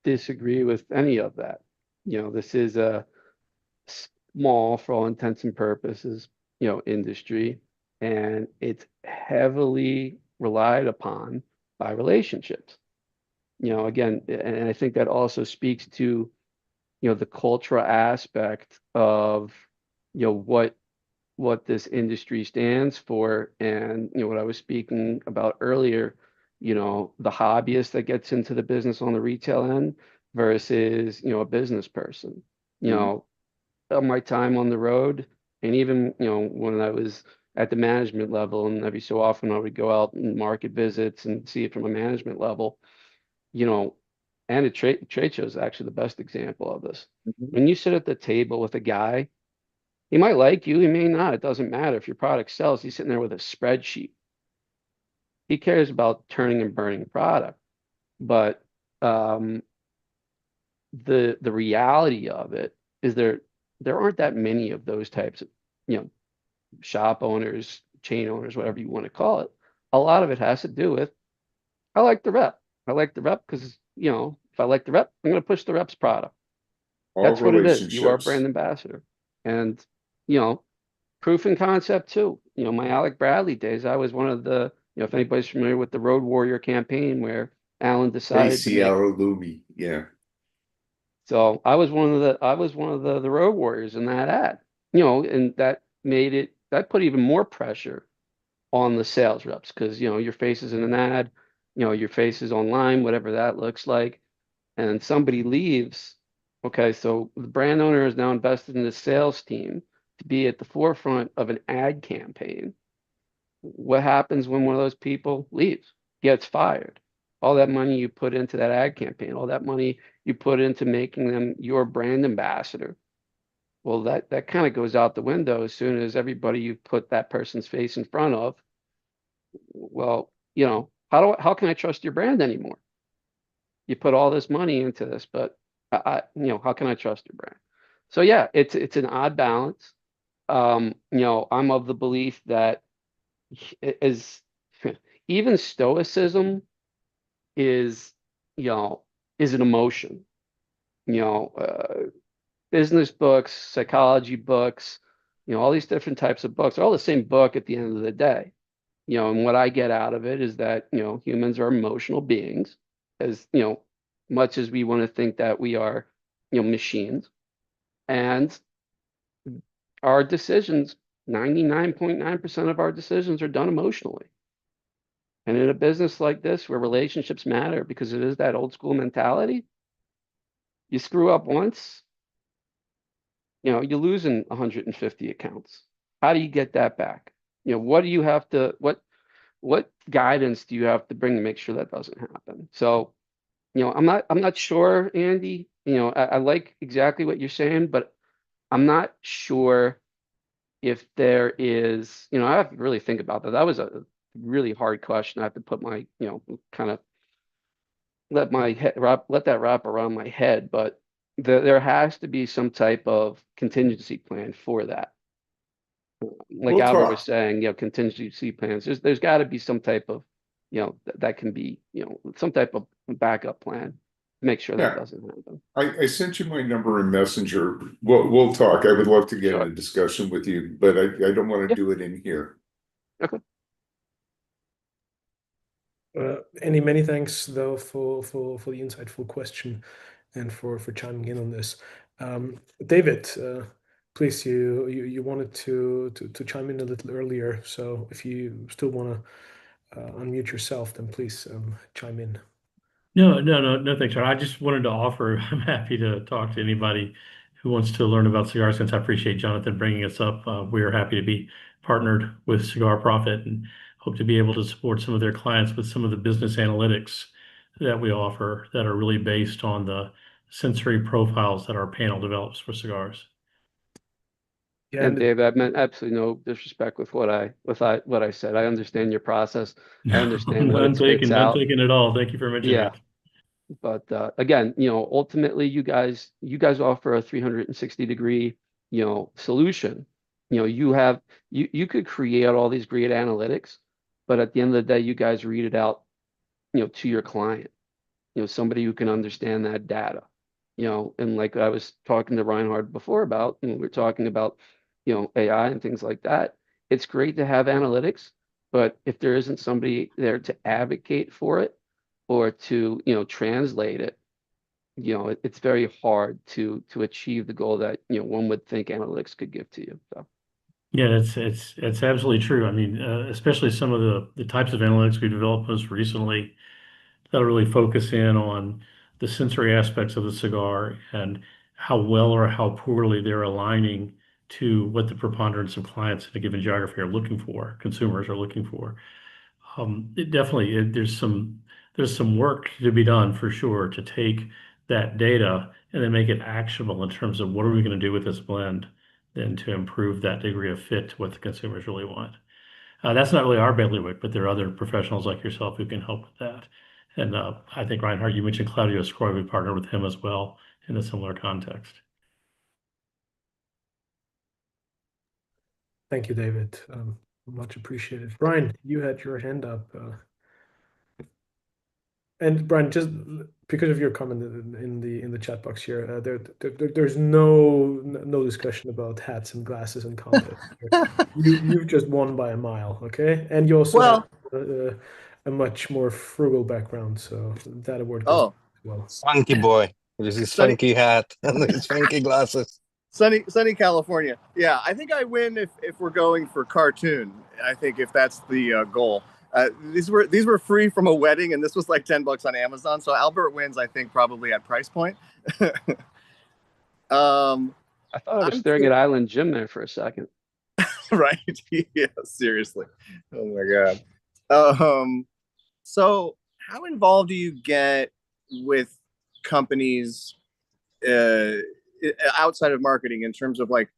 disagree with any of that. This is a small, for all intents and purposes, industry, and it's heavily relied upon by relationships. Again, and I think that also speaks to, the cultural aspect of, what this industry stands for, and what I was speaking about earlier, the hobbyist that gets into the business on the retail end versus, a business person. You know, of my time on the road, and even, when I was at the management level, and every so often I would go out and market visits and see it from a management level, you know, and a trade show is actually the best example of this. When you sit at the table with a guy, he might like you, he may not. It doesn't matter. If your product sells, he's sitting there with a spreadsheet. He cares about turning and burning product. But the reality of it is there aren't that many of those types of, shop owners, chain owners, whatever you want to call it. A lot of it has to do with, I like the rep. I like the rep because, if I like the rep, I'm going to push the rep's product. all That's what it is. You are a brand relationships. ambassador. And, proof and concept too. My Alec Bradley days, I was one of the, if anybody's familiar with the Road Warrior campaign where Alan decided to make. Lumi, yeah. So I was one of the Road Warriors in that ad, and that put even more pressure on the sales reps because, your face is in an ad, your face is online, whatever that looks like, and somebody leaves. Okay, so the brand owner is now invested in the sales team to be at the forefront of an ad campaign. What happens when one of those people leaves, gets fired? All that money you put into that ad campaign, all that money you put into making them your brand ambassador, well, that kind of goes out the window as soon as everybody you put that person's face in front of. Well, how can I trust your brand anymore? You put all this money into this, but how can I trust your brand? So yeah, it's an odd balance. I'm of the belief that is even stoicism is, is an emotion. You know, uh, business books, psychology books, all these different types of books are all the same book at the end of the day. And what I get out of it is that, humans are emotional beings, as, much as we want to think that we are, machines. And our decisions, 99.9% of our decisions are done emotionally. And in a business like this, where relationships matter, because it is that old school mentality, you screw up once, you're losing 150 accounts. How do you get that back? What do you have to, what guidance do you have to bring to make sure that doesn't happen? So, I'm not sure, Andy. I like exactly what you're saying, but I'm not sure if there is, I have to really think about that. That was a really hard question. I have to put my, kind of let that wrap around my head. But there has to be some type of contingency plan for that. Like We'll Albert was talk. saying, contingency plans. There's got to be some type of, that can be, some type of backup plan to make sure that Yeah, doesn't happen. I sent you my number in Messenger. We'll talk. I would love to get in Sure. a discussion with you, but I don't want to Yeah. do it in here. Okay. Andy, many thanks though for the insightful question and for chiming in on this. David, please, you wanted to chime in a little earlier, so if you still want to unmute yourself, then please chime in. No, thanks, John. I just wanted to offer, I'm happy to talk to anybody who wants to learn about cigars, since I appreciate Jonathan bringing us up. We are happy to be partnered with Cigar Profit and hope to be able to support some of their clients with some of the business analytics that we offer that are really based on the sensory profiles that our panel develops for cigars. Yeah, And Dave, I meant absolutely no disrespect with what I said. I understand your process. I understand what it None spits taken, none out. taken at all. Thank you for mentioning Yeah. it. But again, ultimately you guys offer a 360-degree, solution. You could create all these great analytics, but at the end of the day, you guys read it out, to your client, somebody who can understand that data, and like I was talking to Reinhard before about, and we are talking about, AI and things like that. It's great to have analytics, but if there isn't somebody there to advocate for it or to, translate it, it's very hard to achieve the goal that, one would think analytics could give to you. So Yeah, it's absolutely true. I mean, especially some of the types of analytics we developed most recently that really focus in on the sensory aspects of the cigar and how well or how poorly they're aligning to what the preponderance of clients in a given geography are looking for, consumers are looking for. There's some work to be done for sure to take that data and then make it actionable in terms of what are we going to do with this blend, then to improve that degree of fit to what the consumers really want. That's not really our bailiwick, but there are other professionals like yourself who can help with that. And I think Reinhardt, you mentioned Claudio Scroy, we partnered with him as well in a similar context. thank you, David. Much appreciated. Brian, you had your hand up. And Brian, just because of your comment in the chat box here, there's no discussion about hats and glasses and contests. You've just won by a mile, okay? And you also have a much more frugal background, so that award goes as well. Funky boy with his Sunny, funky hat and his funky glasses. sunny California. Yeah, I think I win if we're going for cartoon. I think if that's the goal. These were free from a wedding, and this was like $10 on Amazon. So Albert wins, I think, probably at price point. I thought I was staring at Island Jim there for a second. Right? Yeah, seriously. Oh my God. So how involved do you get with companies outside of marketing in terms of like,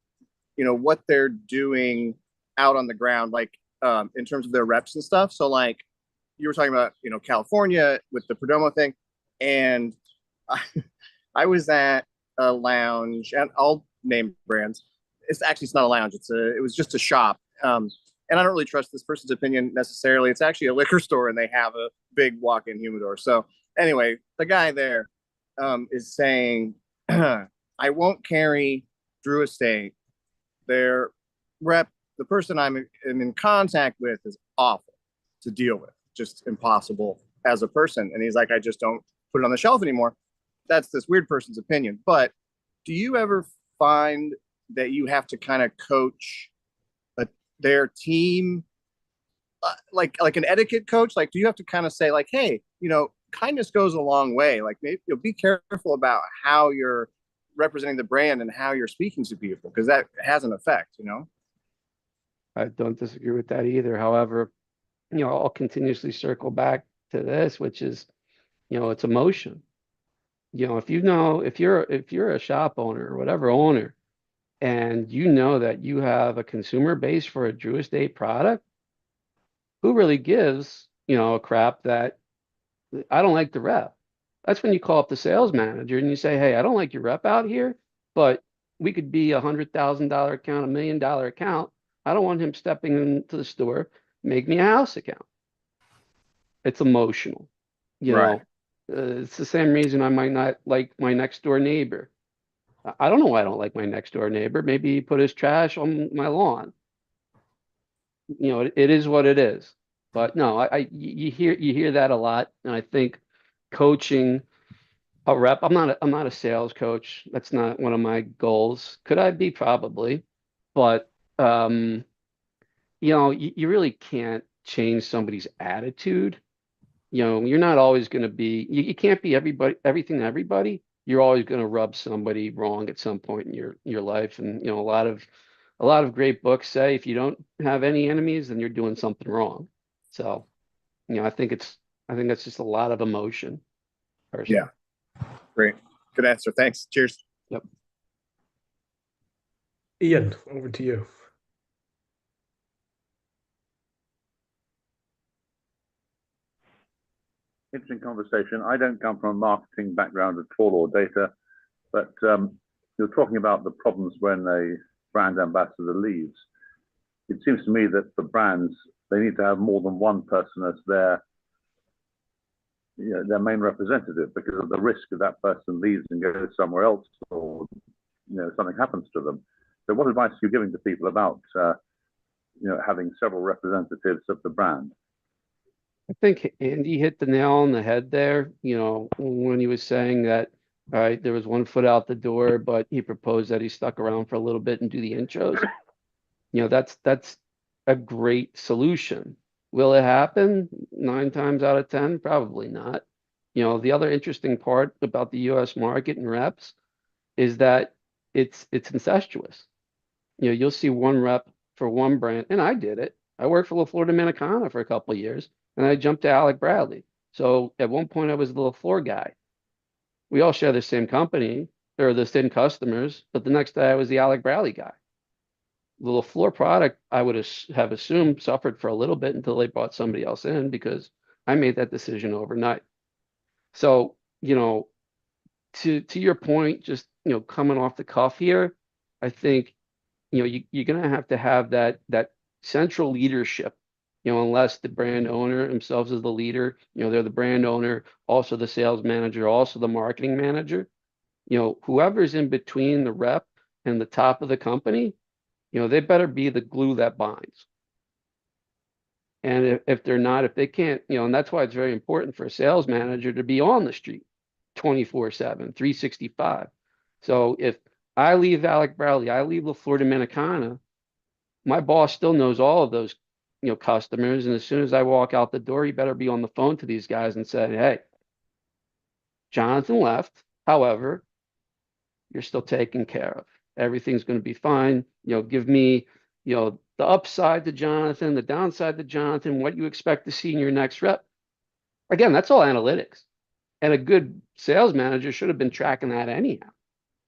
what they're doing out on the ground, like in terms of their reps and stuff? So like you were talking about, California with the Perdomo thing, and I was at a lounge, and I'll name brands. It's not a lounge. It was just a shop. And I don't really trust this person's opinion necessarily. It's actually a liquor store, and they have a big walk-in humidor. So anyway, the guy there is saying, I I won't carry Drew Estate. Their rep, the person I'm in contact with, is awful to deal with, just impossible as a person. And he's like, I just don't put it on the shelf anymore. That's this weird person's opinion. But do you ever find that you have to kind of coach their team, like an etiquette coach? Like, do you have to kind of say, like, hey, kindness goes a long way. Like, maybe you'll be careful about how you're representing the brand and how you're speaking to people, because that has an effect. I don't disagree with that either. However, I'll continuously circle back to this, which is, it's emotion. If you're a shop owner or whatever owner, and that you have a consumer base for a Drew Estate product, who really gives, a crap that I don't like the rep? That's when you call up the sales manager and you say, hey, I don't like your rep out here, but we could be $100,000 account, $1 million account. I don't want him stepping into the store. Make me a house account. It's emotional. Right. It's the same reason I might not like my next door neighbor. I don't know why I don't like my next door neighbor. Maybe he put his trash on my lawn. It is what it is. But no, you hear that a lot, and I think coaching a rep. I'm not a sales coach. That's not one of my goals. Could I be? Probably, but you really can't change somebody's attitude. You're not always going to be. You can't be everything to everybody. You're always going to rub somebody wrong at some point in your life. And a lot of great books say if you don't have any enemies, then you're doing something wrong. So, I think that's just a lot of emotion, personally. Yeah. Great. Good answer. Thanks. Cheers. Yep. Ian, over to you. Interesting conversation. I don't come from a marketing background at all or data, but you're talking about the problems when a brand ambassador leaves. It seems to me that for brands, they need to have more than one person as their main representative, because of the risk that that person leaves and goes somewhere else, or something happens to them. So what advice are you giving to people about having several representatives of the brand? I think Andy hit the nail on the head there, when he was saying that, all right, there was one foot out the door, but he proposed that he stuck around for a little bit and do the intros. That's a great solution. Will it happen 9 times out of 10? Probably not. The other interesting part about the US market and reps is that it's incestuous. You'll see one rep for one brand, and I did it. I worked for La Flor Dominicana for a couple of years, and I jumped to Alec Bradley. So at one point, I was the La Flor guy. We all share the same company or the same customers, but the next day I was the Alec Bradley guy. The La Flor product, I would have assumed, suffered for a little bit until they brought somebody else in, because I made that decision overnight. So, to your point, just coming off the cuff here, I think you're going to have that central leadership, unless the brand owner themselves is the leader, they're the brand owner, also the sales manager, also the marketing manager, whoever's in between the rep and the top of the company, they better be the glue that binds. And if they're not, if they can't, and that's why it's very important for a sales manager to be on the street 24/7, 365. So if I leave Alec Bradley, I leave La Flor Dominicana, my boss still knows all of those, customers. And as soon as I walk out the door, you better be on the phone to these guys and say, hey, Jonathan left. However, you're still taken care of. Everything's going to be fine. Give me, the upside to Jonathan, the downside to Jonathan, what you expect to see in your next rep. Again, that's all analytics. And a good sales manager should have been tracking that anyhow.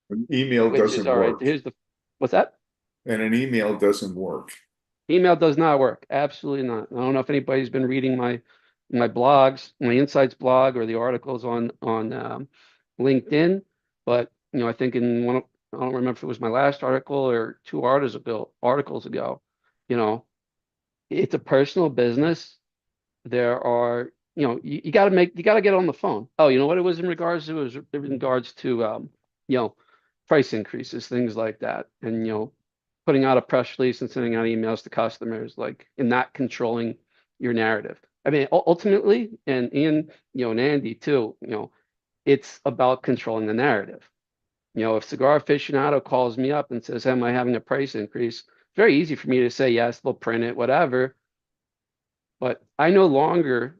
An email doesn't work. What's that? And an email doesn't work. Email does not work. Absolutely not. I don't know if anybody's been reading my blogs, my insights blog, or the articles on LinkedIn, but I think in one, I don't remember if it was my last article or 2 articles ago, it's a personal business. There are, you got to get on the phone. Oh, you know what it was in regards to? It was in regards to, price increases, things like that, and putting out a press release and sending out emails to customers, like, and not controlling your narrative. I mean, ultimately, and Ian, and Andy too, it's about controlling the narrative. If Cigar Aficionado calls me up and says, "Am I having a price increase?" It's very easy for me to say yes, they'll print it, whatever. But I no longer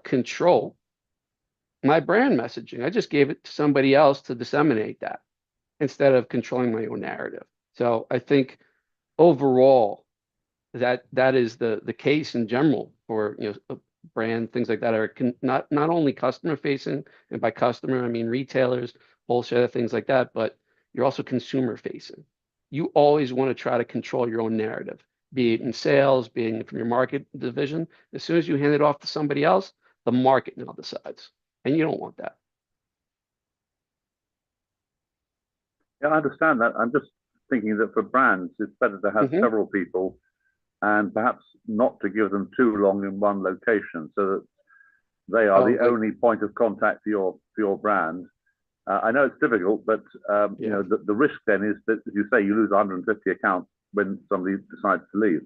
control my brand messaging. I just gave it to somebody else to disseminate that instead of controlling my own narrative. So I think overall that is the case in general for brand things like that are not only customer facing, and by customer I mean retailers, wholesaler, things like that, but you're also consumer facing. You always want to try to control your own narrative, be it in sales, be it from your market division. As soon as you hand it off to somebody else, the market now decides, and you don't want that. Yeah, I understand that. I'm just thinking that for brands, it's better to have several people and perhaps not to give them too long in one location so that they are the only point of contact for your brand. I know it's difficult, but the risk then is that, as you say, you lose 150 accounts when somebody decides to leave.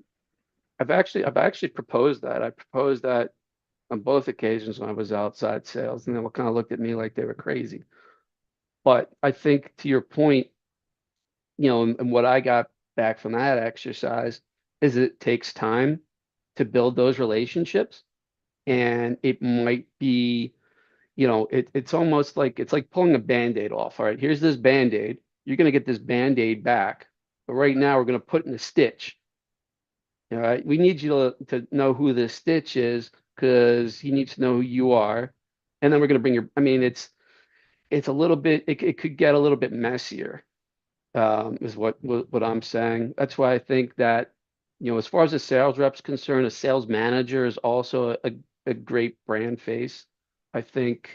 I've actually proposed that. I proposed that on both occasions when I was outside sales, and they kind of looked at me like they were crazy. But I think to your point, and what I got back from that exercise is it takes time to build those relationships, and it might be, it's almost like it's like pulling a Band-Aid off. All right, here's this Band-Aid. You're going to get this Band-Aid back, but right now we're going to put in a stitch. All right, we need you to know who this stitch is because he needs to know who you are, and then we're going to bring your. I mean, it's a little bit. It could get a little bit messier. Is what I'm saying. That's why I think that, as far as a sales rep's concerned, a sales manager is also a great brand face. I think,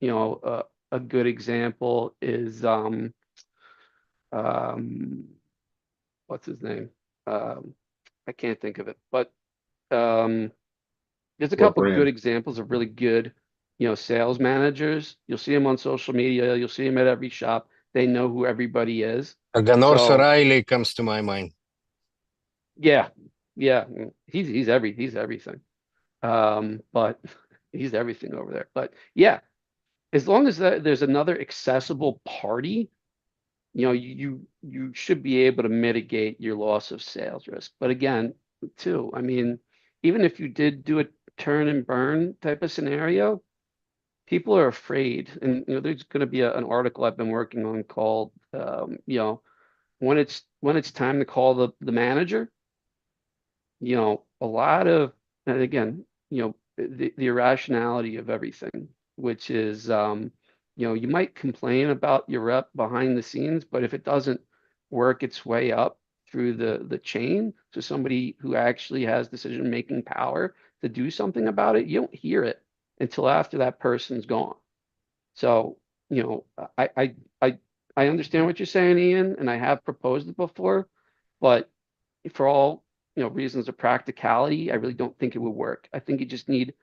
a good example is um, what's his name? I can't think of it, but there's a What couple good brand? examples of really good, sales managers. You'll see them on social media. You'll see them at every shop. They know who everybody is. Aganor So Riley comes to my mind. yeah, yeah, he's everything. But he's everything over there. But yeah, as long as there's another accessible party, you should be able to mitigate your loss of sales risk. But again, too, I mean, even if you did do a turn and burn type of scenario, people are afraid. And there's going to be an article I've been working on called, when it's time to call the manager. A lot of, and again, the irrationality of everything, which is, you might complain about your rep behind the scenes, but if it doesn't work its way up through the chain to somebody who actually has decision-making power to do something about it, you don't hear it until after that person's gone. So, I I I I understand what you're saying, Ian, and I have proposed it before, but for all reasons of practicality, I really don't think it would work. I think you just need,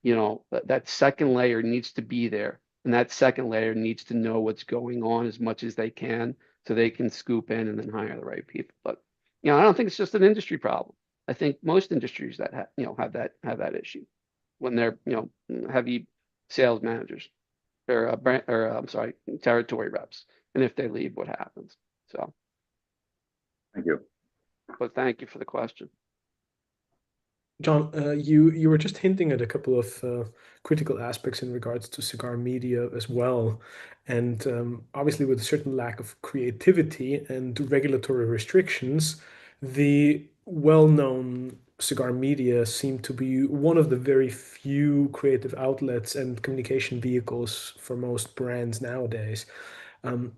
that second layer needs to be there, and that second layer needs to know what's going on as much as they can, so they can scoop in and then hire the right people. But I don't think it's just an industry problem. I think most industries that have that issue when they're heavy sales managers or I'm sorry, territory reps, and if they leave, what happens? So, Thank you. but thank you for the question. John, you were just hinting at a couple of critical aspects in regards to cigar media as well, and obviously with a certain lack of creativity and regulatory restrictions, the well-known cigar media seem to be one of the very few creative outlets and communication vehicles for most brands nowadays. Um,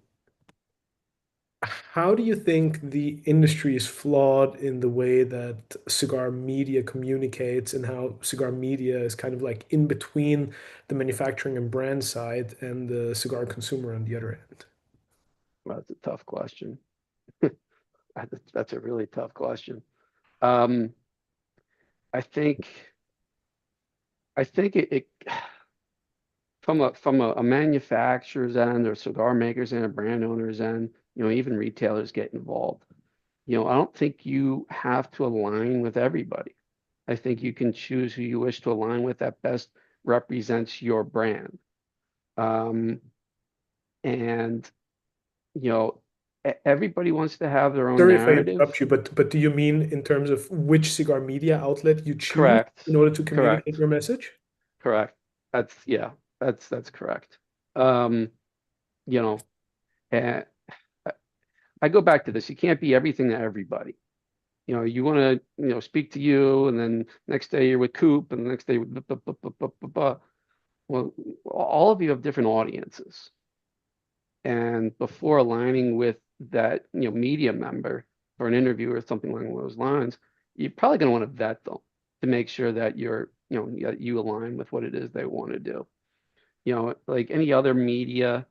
how do you think the industry is flawed in the way that cigar media communicates, and how cigar media is kind of like in between the manufacturing and brand side and the cigar consumer on the other end? Well, that's a tough question. That's a really tough question. Um, I think it from a manufacturer's end or cigar maker's end, a brand owner's end, even retailers get involved. I don't think you have to align with everybody. I think you can choose who you wish to align with that best represents your brand. And everybody wants to have their own Sorry if I narrative. interrupt you, but do you mean in terms of which cigar media outlet you choose Correct. in order to Correct. communicate your message? Correct. That's correct. Um, you know, and I go back to this. You can't be everything to everybody. You want to, speak to you, and then next day you're with Coop, and the next day with blah, blah, blah, blah, blah, blah. Well, all of you have different audiences. And before aligning with that, media member for an interview or something along those lines, you're probably going to want to vet them to make sure that you align with what it is they want to do. Like any other media,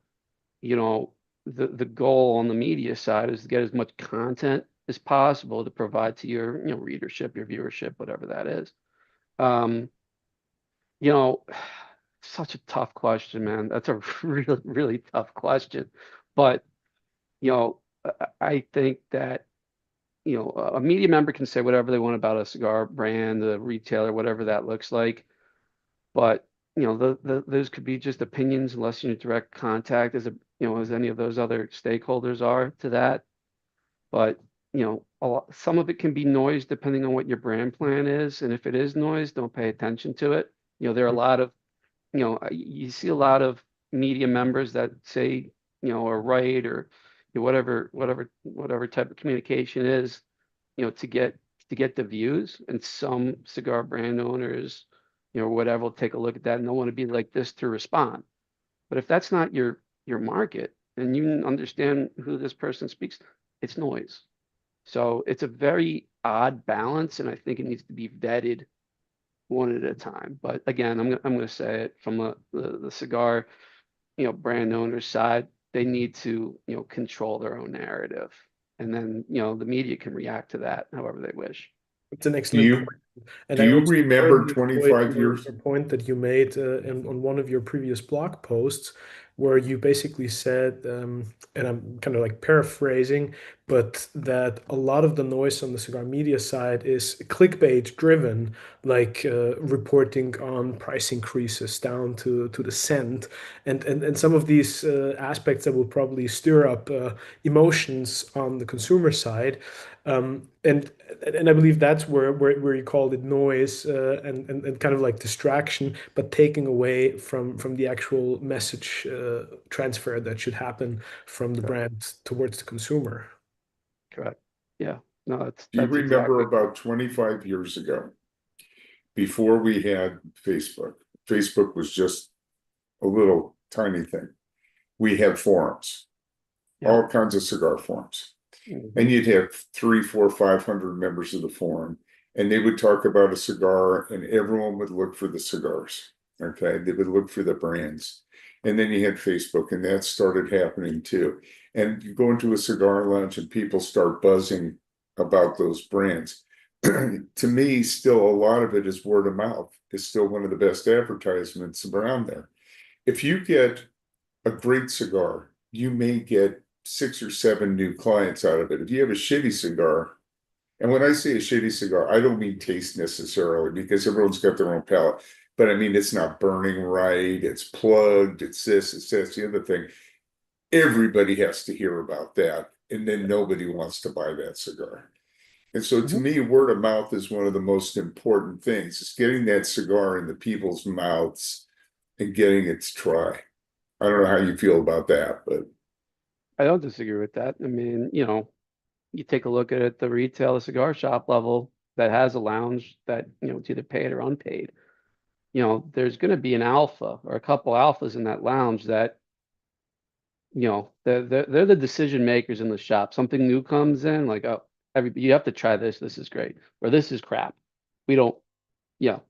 the goal on the media side is to get as much content as possible to provide to your, readership, your viewership, whatever that is. Um, you know, Such a tough question, man. That's a really, really tough question. But, I think that, a media member can say whatever they want about a cigar brand, a retailer, whatever that looks like. But, those could be just opinions unless you're in direct contact as any of those other stakeholders are to that. But, some of it can be noise depending on what your brand plan is. And if it is noise, don't pay attention to it. There are a lot of you see a lot of media members that say, or write or whatever type of communication is, to get the views. And some cigar brand owners, whatever, will take a look at that and they'll want to be like this to respond. But if that's not your market and you understand who this person speaks, it's noise. So it's a very odd balance, and I think it needs to be vetted one at a time. But again, I'm going to say it from the cigar, brand owner's side. They need to, control their own narrative, and then, the media can react to that however they wish. It's an Do excellent you point. And do I you also remember thoroughly enjoyed 25 years? your point that you made on one of your previous blog posts, where you basically said, and I'm kind of like paraphrasing, but that a lot of the noise on the cigar media side is clickbait driven, like reporting on price increases down to the cent, and some of these aspects that will probably stir up emotions on the consumer side. And I believe that's where you called it noise, and kind of like distraction, but taking away from the actual message transfer that should happen from the brand towards the consumer. Correct. Yeah. No, Do you that's remember exactly. about 25 years ago, before we had Facebook? Facebook was just a little tiny thing. We had forums, Yeah. all kinds of cigar forums. Mhm. And you'd have 3, 4, 500 members of the forum, and they would talk about a cigar, and everyone would look for the cigars. Okay, they would look for the brands. And then you had Facebook, and that started happening too. And you go into a cigar lounge and people start buzzing about those brands. To me, still a lot of it is word of mouth. It's still one of the best advertisements around there. If you get a great cigar, you may get 6 or 7 new clients out of it. If you have a shitty cigar, and when I say a shitty cigar, I don't mean taste necessarily, because everyone's got their own palate, but I mean, it's not burning right, it's plugged, it's this, the other thing. Everybody has to hear about that, and then nobody wants to buy that cigar. And so to Mhm. me, word of mouth is one of the most important things. It's getting that cigar into people's mouths and getting it to try. I don't know how you feel about that, but I don't disagree with that. I mean, you take a look at the retail cigar shop level that has a lounge that, it's either paid or unpaid. There's going to be an alpha or a couple alphas in that lounge that, they're the decision makers in the shop. Something new comes in, like, oh, you have to try this. This is great. Or this is crap. We don't,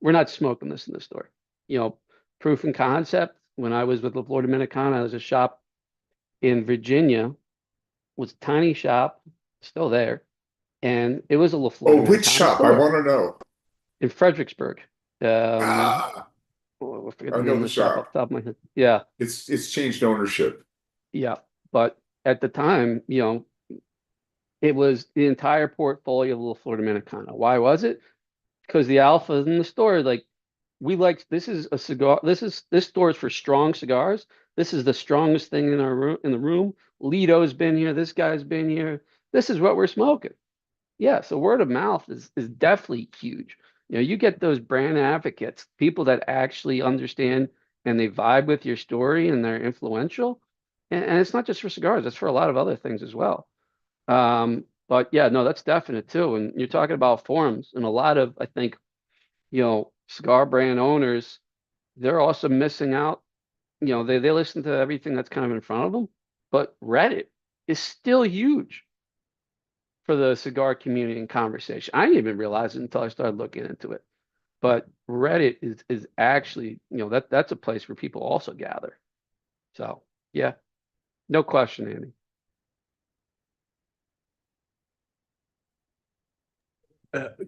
we're not smoking this in the store. Proof and concept. When I was with La Flor Dominicana, there was a shop in Virginia, was a tiny shop, still there. And it was a La Flor oh, which Dominicana shop? I store want to know. in Fredericksburg. Um, Ah, I forget I the know name the of the shop shop. off the top of my head. Yeah, It's changed ownership. yeah. But at the time, it was the entire portfolio of Little Florida Americana. Why was it? Because the alphas in the store, like, we like, this is a cigar. This store is for strong cigars. This is the strongest thing in our room. In the room, Lito's been here. This guy's been here. This is what we're smoking. Yeah, so word of mouth is definitely huge. You get those brand advocates, people that actually understand and they vibe with your story and they're influential. And it's not just for cigars, it's for a lot of other things as well. But yeah, no, that's definite too. And you're talking about forums, and a lot of, I think, cigar brand owners, they're also missing out. They listen to everything that's kind of in front of them, but Reddit is still huge for the cigar community and conversation. I didn't even realize it until I started looking into it. But Reddit is actually, that's a place where people also gather. So yeah, no question, Andy.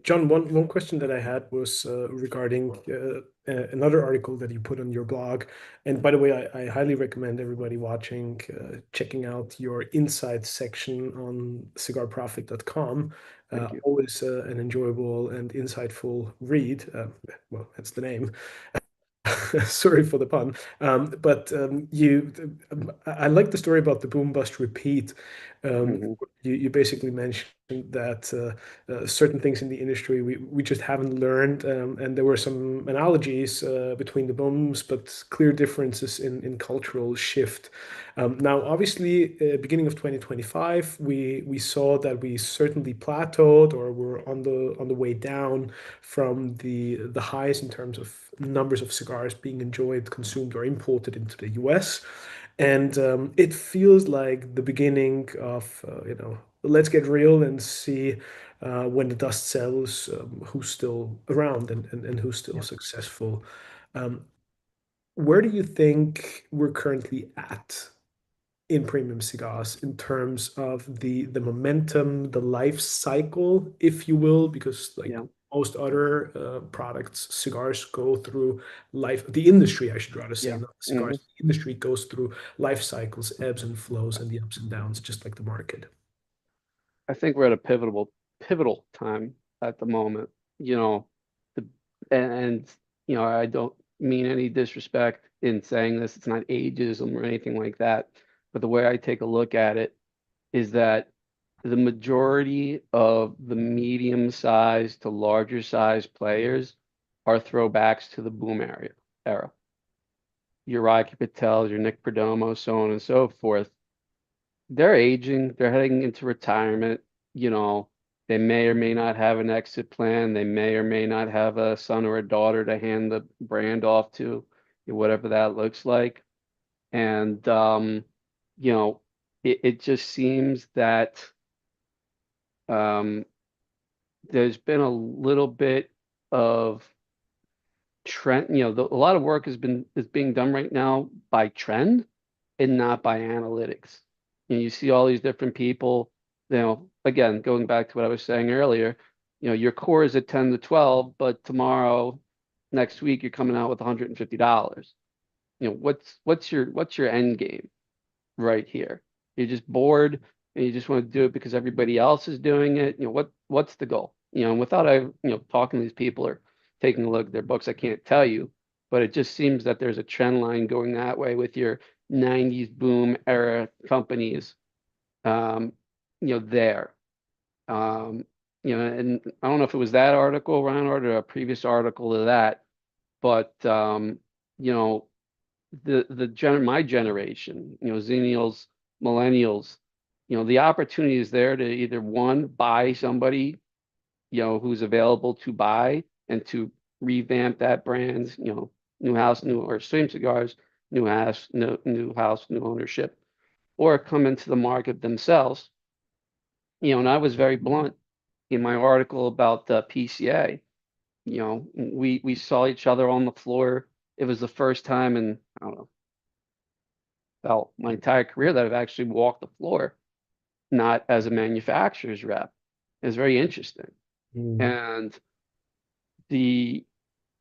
John, one question that I had was regarding another article that you put on your blog. And by the way, I highly recommend everybody watching, checking out your insights section on cigarprofit.com. Thank you. Always an enjoyable and insightful read. Well, that's the name. Sorry for the pun. I like the story about the boom bust repeat. Mhm. You basically mentioned that certain things in the industry we just haven't learned, and there were some analogies between the booms, but clear differences in cultural shift. Now, obviously, beginning of 2025, we saw that we certainly plateaued or were on the way down from the highs in terms of numbers of cigars being enjoyed, consumed, or imported into the US. And it feels like the beginning of, let's get real and see when the dust settles, who's still around and who's still Yep. successful. Um, where do you think we're currently at in premium cigars in terms of the momentum, the life cycle, if you will, because like Yeah. most other products, cigars go through life. The industry, I should rather say, Yeah. not the Hmm. cigars. The industry goes through life cycles, ebbs and flows, and the ups and downs, just like the market. I think we're at a pivotal time at the moment. You know, the and I don't mean any disrespect in saying this. It's not ageism or anything like that. But the way I take a look at it is that the majority of the medium sized to larger sized players are throwbacks to the boom era. Your Rocky Patels, your Nick Perdomo, so on and so forth. They're aging, they're heading into retirement. You know, they may or may not have an exit plan. They may or may not have a son or a daughter to hand the brand off to, whatever that looks like. And it just seems that um, there's been a little bit of trend. A lot of work is being done right now by trend and not by analytics. You see all these different people, again, going back to what I was saying earlier, your core is at 10 to 12, but tomorrow, next week, you're coming out with $150. What's your end game right here? You're just bored and you just want to do it because everybody else is doing it. What's the goal? And without talking to these people or taking a look at their books, I can't tell you, but it just seems that there's a trend line going that way with your 90s boom era companies, um, there. Um, and I don't know if it was that article, Ryan, or a previous article of that, but you know, my generation, Xennials, millennials, the opportunity is there to either one, buy somebody, who's available to buy and to revamp that brand's, new house, new or same cigars, new house, new ownership, or come into the market themselves. And I was very blunt in my article about the PCA. We saw each other on the floor. It was the first time in, I don't know, well, my entire career that I've actually walked the floor, not as a manufacturer's rep. It's very interesting. Mm. And the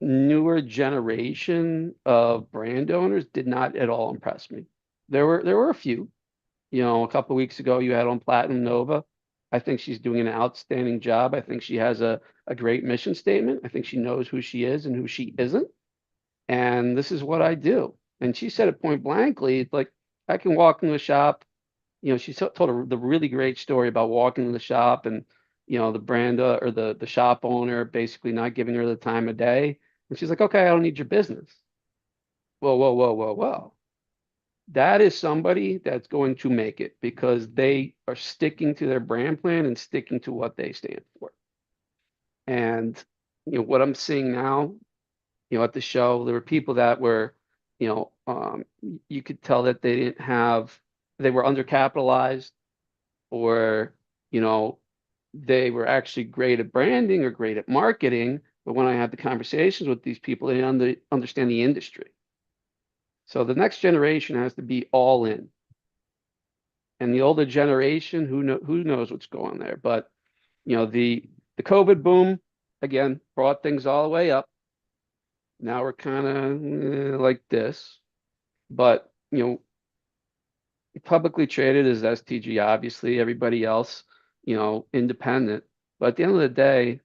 newer generation of brand owners did not at all impress me. There were a few. A couple of weeks ago you had on Platinum Nova. I think she's doing an outstanding job. I think she has a great mission statement. I think she knows who she is and who she isn't. And this is what I do. And she said it point blankly, like I can walk in the shop. She told the really great story about walking in the shop and, the brand or the shop owner basically not giving her the time of day. And she's like, okay, I don't need your business. Whoa, whoa, whoa, whoa, whoa. That is somebody that's going to make it because they are sticking to their brand plan and sticking to what they stand for. And, what I'm seeing now, at the show, there were people that were, you could tell that they were undercapitalized or, you know, they were actually great at branding or great at marketing. But when I had the conversations with these people, they didn't understand the industry. So the next generation has to be all in. And the older generation, who knows what's going there. But, the COVID boom, again, brought things all the way up. Now we're kind of like this. But, publicly traded is STG, obviously, everybody else, independent. But at the end of the day,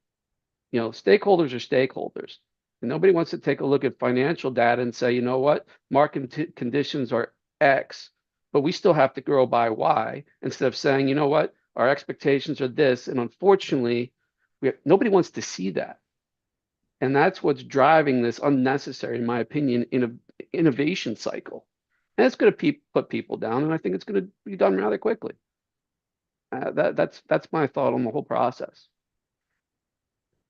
stakeholders are stakeholders. And nobody wants to take a look at financial data and say, you know what, market conditions are X, but we still have to grow by Y, instead of saying, you know what, our expectations are this. And unfortunately, nobody wants to see that. And that's what's driving this unnecessary, in my opinion, innovation cycle. And it's going to put people down, and I think it's going to be done rather quickly. That's my thought on the whole process.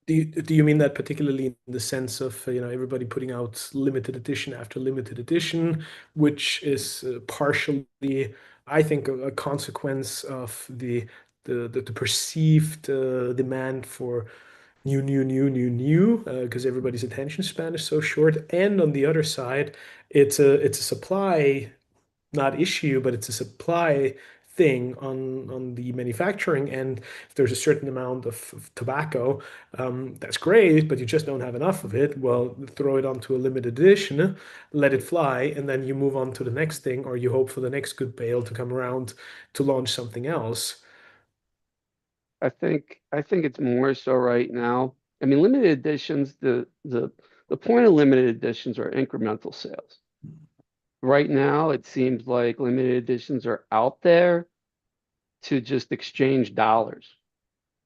Do you mean that particularly in the sense of everybody putting out limited edition after limited edition, which is partially, I think, a consequence of the perceived demand for new, because everybody's attention span is so short. And on the other side, it's a supply, not issue, but it's a supply thing on the manufacturing end. If there's a certain amount of tobacco, that's great, but you just don't have enough of it. Well, throw it onto a limited edition, let it fly, and then you move on to the next thing, or you hope for the next good bale to come around to launch something else. I think it's more so right now. I mean, limited editions, the point of limited editions are incremental sales. Right now, it seems like limited editions are out there to just exchange dollars.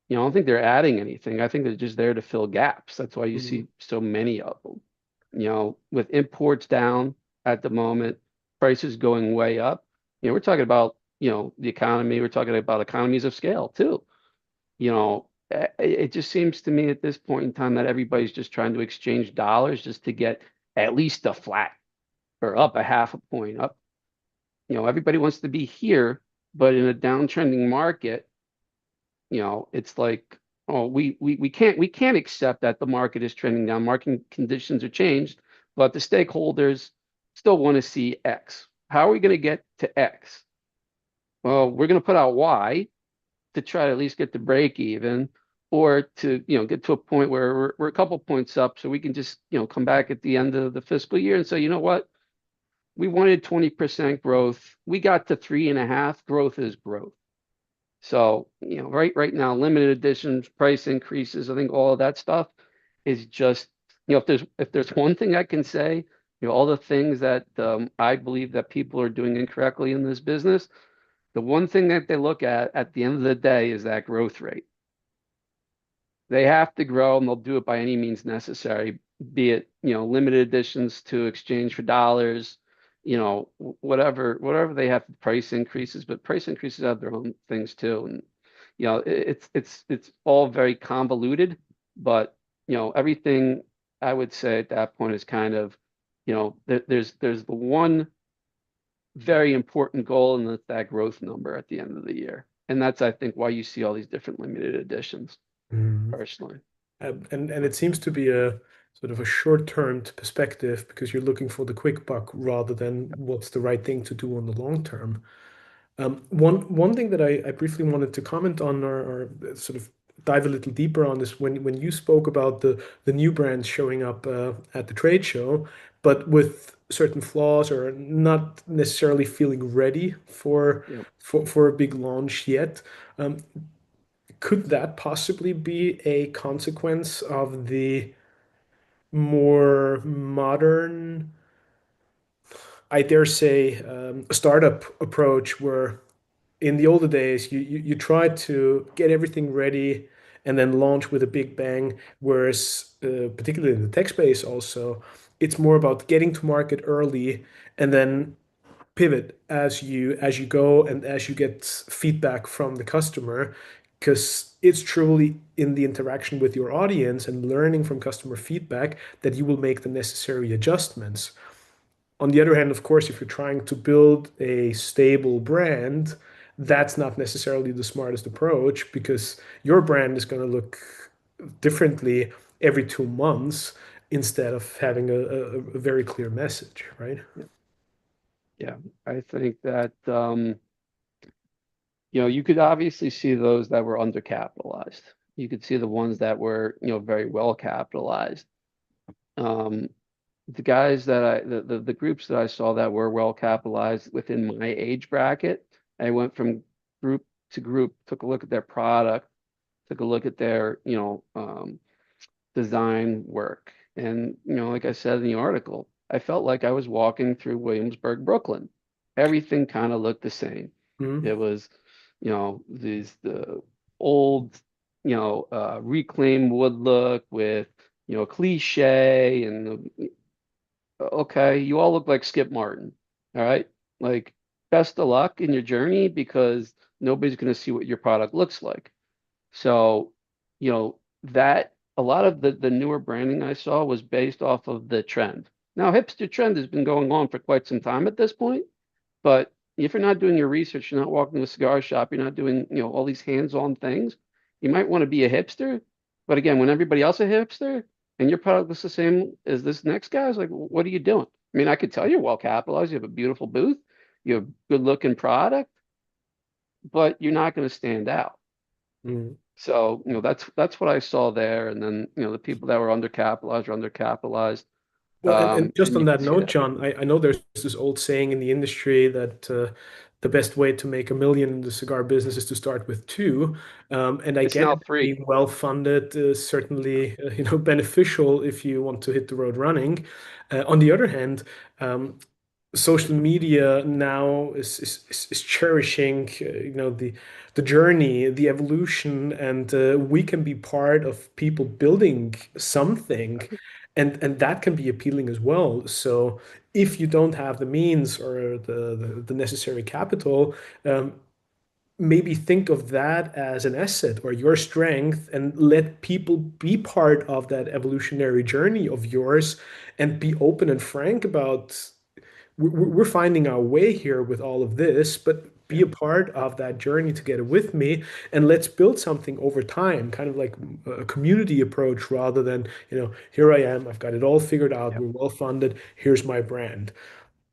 I don't think they're adding anything. I think they're just there to fill gaps. That's why you see so many of them. With imports down at the moment, prices going way up. We're talking about, the economy. We're talking about economies of scale too. It just seems to me at this point in time that everybody's just trying to exchange dollars just to get at least a flat or up a half a point up. Everybody wants to be here, but in a downtrending market, it's like, oh, we can't accept that the market is trending down. Market conditions are changed, but the stakeholders still want to see X. How are we going to get to X? Well, we're going to put out Y to try to at least get the break even, or to get to a point where we're a couple points up, so we can just come back at the end of the fiscal year and say, you know what, we wanted 20% growth, we got to 3.5. Growth is growth. So right now, limited editions, price increases, I think all of that stuff is just, if there's one thing I can say, all the things that I believe that people are doing incorrectly in this business, the one thing that they look at the end of the day is that growth rate. They have to grow, and they'll do it by any means necessary, be it, limited editions to exchange for dollars, whatever they have, price increases, but price increases have their own things too. And, it's all very convoluted, but, everything I would say at that point is kind of, there's the one very important goal, and that's that growth number at the end of the year. And that's, I think, why you see all these different limited editions, personally. And it seems to be a sort of a short-term perspective because you're looking for the quick buck rather than what's the right thing to do on the long term. One thing that I briefly wanted to comment on, or sort of dive a little deeper on this. When you spoke about the new brands showing up at the trade show, but with certain flaws or not necessarily feeling ready for Yep. for a big launch yet, um, could that possibly be a consequence of the more modern, I dare say, startup approach where in the older days you try to get everything ready and then launch with a big bang, whereas particularly in the tech space also, it's more about getting to market early and then pivot as you go and as you get feedback from the customer, because it's truly in the interaction with your audience and learning from customer feedback that you will make the necessary adjustments. On the other hand, of course, if you're trying to build a stable brand, that's not necessarily the smartest approach because your brand is going to look differently every 2 months instead of having a very clear message, right? Yeah, I think that you could obviously see those that were undercapitalized. You could see the ones that were, very well capitalized. Um, the guys that the groups that I saw that were well capitalized within my age bracket, I went from group to group, took a look at their product, took a look at their, design work. And, like I said in the article, I felt like I was walking through Williamsburg, Brooklyn. Everything kind of looked the same. Mhm. It was, the old, reclaimed wood look with, cliche and okay, you all look like Skip Martin. All right. Like, best of luck in your journey because nobody's going to see what your product looks like. So, that a lot of the newer branding I saw was based off of the trend. Now, hipster trend has been going on for quite some time at this point, but if you're not doing your research, you're not walking to a cigar shop, you're not doing, all these hands-on things, you might want to be a hipster. But again, when everybody else is a hipster and your product looks the same as this next guy, it's like, what are you doing? I mean, I could tell you're well capitalized, you have a beautiful booth, you have good looking product, but you're not going to stand out. Mhm. So, that's what I saw there. And then, the people that were undercapitalized are undercapitalized. Well, and just And on you can that see note, that. John, I know there's this old saying in the industry that the best way to make a million in the cigar business is to start with two. And I It's get now it, three. being well funded is certainly beneficial if you want to hit the road running. On the other hand, social media now is cherishing the journey, the evolution, and we can be part of people building something, and that can be appealing as well. So if you don't have the means or the necessary capital, maybe think of that as an asset or your strength and let people be part of that evolutionary journey of yours and be open and frank about we're finding our way here with all of this, but be Yeah. a part of that journey together with me, and let's build something over time, kind of like a community approach rather than, here I am, I've got it all figured out, Yeah. we're well funded, here's my brand.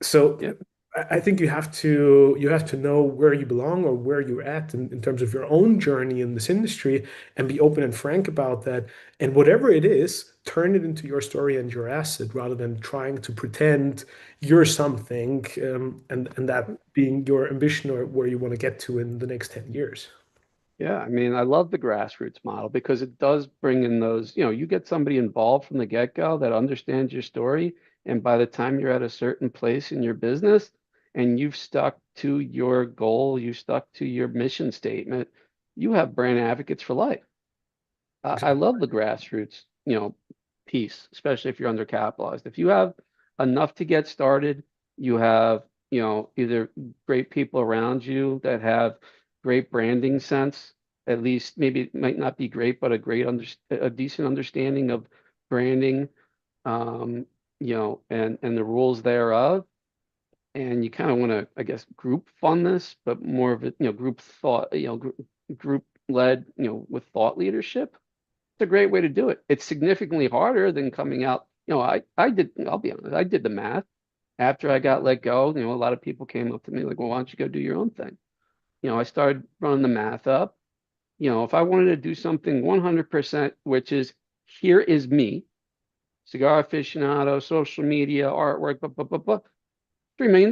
So Yeah. I think you have to know where you belong or where you're at in terms of your own journey in this industry and be open and frank about that. And whatever it is, turn it into your story and your asset rather than trying to pretend you're something, and that being your ambition or where you want to get to in the next 10 years. Yeah, I mean, I love the grassroots model because it does bring in those, you get somebody involved from the get-go that understands your story. And by the time you're at a certain place in your business and you've stuck to your goal, you stuck to your mission statement, you have brand advocates for life. I Exactly. love the grassroots, piece, especially if you're undercapitalized. If you have enough to get started, you have, either great people around you that have great branding sense, at least maybe it might not be great, but a decent understanding of branding, um, and the rules thereof. And you kind of want to, I guess, group fund this, but more of it, group thought, group led, with thought leadership. It's a great way to do it. It's significantly harder than coming out. I'll be honest, I did the math after I got let go. A lot of people came up to me like, well, why don't you go do your own thing? I started running the math up. If I wanted to do something 100%, which is here is me, cigar aficionado, social media, artwork, blah, blah, blah, blah, $3 million.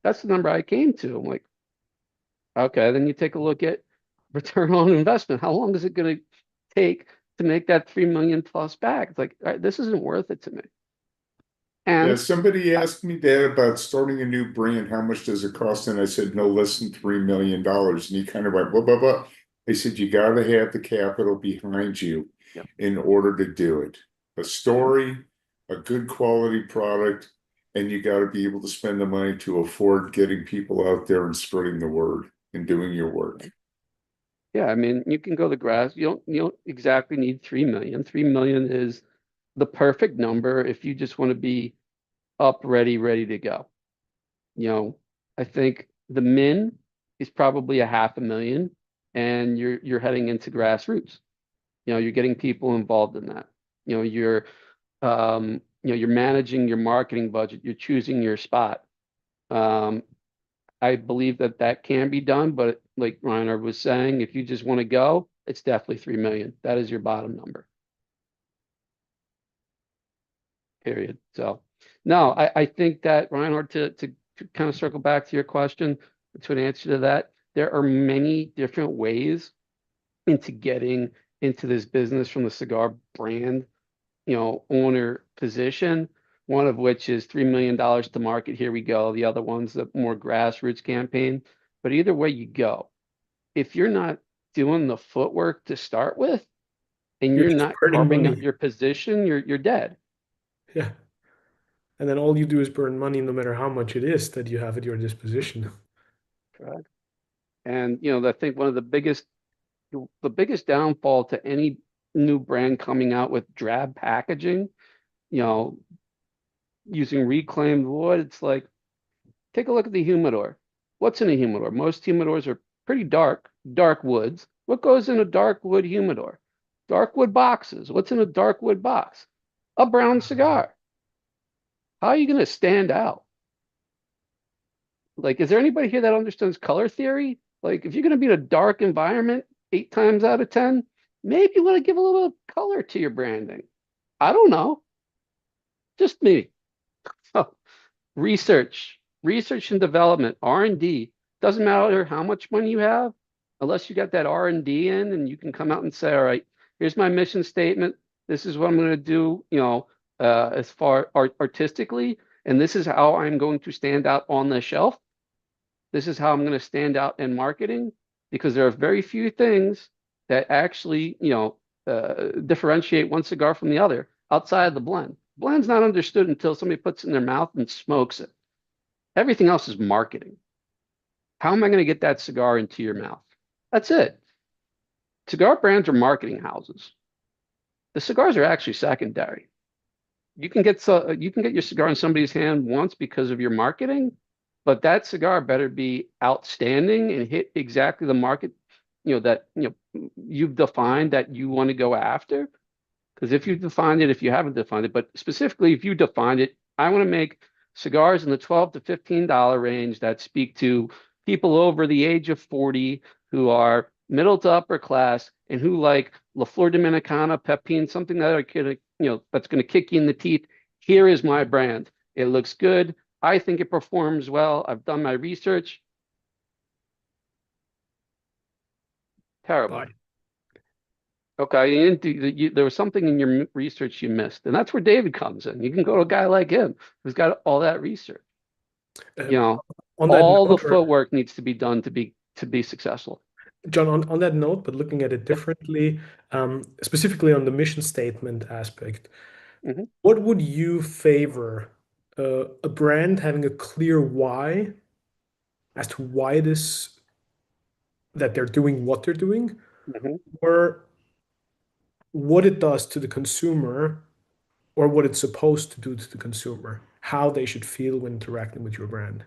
That's the number I came to. I'm like, okay, then you take a look at return on investment. How long is it going to take to make that 3 million plus back? It's like, all right, this isn't worth it to me. Yeah, And somebody asked me that about starting a new brand. How much does it cost? And I said, no less than $3 million. And he kind of went, blah, blah, blah. I said, you got to have the capital behind you yep. in order to do it. A story, a good quality product, and you got to be able to spend the money to afford getting people out there and spreading the word and doing your work. Yeah, I mean, you can go the grass. You don't exactly need 3 million. 3 million is the perfect number if you just want to be up, ready to go. I think the min is probably a 500,000, and you're heading into grassroots. You're getting people involved in that. You're managing your marketing budget. You're choosing your spot. Um, I believe that can be done, but like Reiner was saying, if you just want to go, it's definitely 3 million. That is your bottom number. Period. So, no, I think that Reinhard, to kind of circle back to your question, to an answer to that, there are many different ways into getting into this business from the cigar brand, owner position. One of which is $3 million to market. Here we go. The other one's the more grassroots campaign. But either way you go, if you're not doing the footwork to start with, and You're you're just not burning carving out money. your position, you're dead. Yeah. And then all you do is burn money no matter how much it is that you have at your disposition. Correct. And I think one of the biggest downfall to any new brand coming out with drab packaging, you know, using reclaimed wood, it's like, take a look at the humidor. What's in a humidor? Most humidors are pretty dark woods. What goes in a dark wood humidor? Dark wood boxes. What's in a dark wood box? A brown cigar. How are you going to stand out? Like, is there anybody here that understands color theory? Like, if you're going to be in a dark environment 8 times out of 10, maybe you want to give a little color to your branding. I don't know. Just me. So, research and development, R&D. Doesn't matter how much money you have, unless you got that R&D in and you can come out and say, all right, here's my mission statement. This is what I'm going to do, as far artistically, and this is how I'm going to stand out on the shelf. This is how I'm going to stand out in marketing, because there are very few things that actually, differentiate one cigar from the other outside of the blend. Blend's not understood until somebody puts it in their mouth and smokes it. Everything else is marketing. How am I going to get that cigar into your mouth? That's it. Cigar brands are marketing houses. The cigars are actually secondary. You can get your cigar in somebody's hand once because of your marketing, but that cigar better be outstanding and hit exactly the market, that you've defined that you want to go after. Because if you've defined it, if you haven't defined it, but specifically if you defined it, I want to make cigars in the $12 to $15 range that speak to people over the age of 40 who are middle to upper class and who like La Flor Dominicana, Pepin, something that are gonna, that's going to kick you in the teeth. Here is my brand. It looks good. I think it performs well. I've done my research. Terrible. Bye. Okay, you didn't there was something in your research you missed, and that's where David comes in. You can go to a guy like him who's got all that research. Uh, You know, on that all the note, or footwork needs to be done to be successful. John, on that note, but looking at it Yeah. differently, specifically on the mission statement aspect, Mhm. what would you favor? A brand having a clear why as to why this that they're doing what they're doing, Mhm. or what it does to the consumer, or what it's supposed to do to the consumer, how they should feel when interacting with your brand.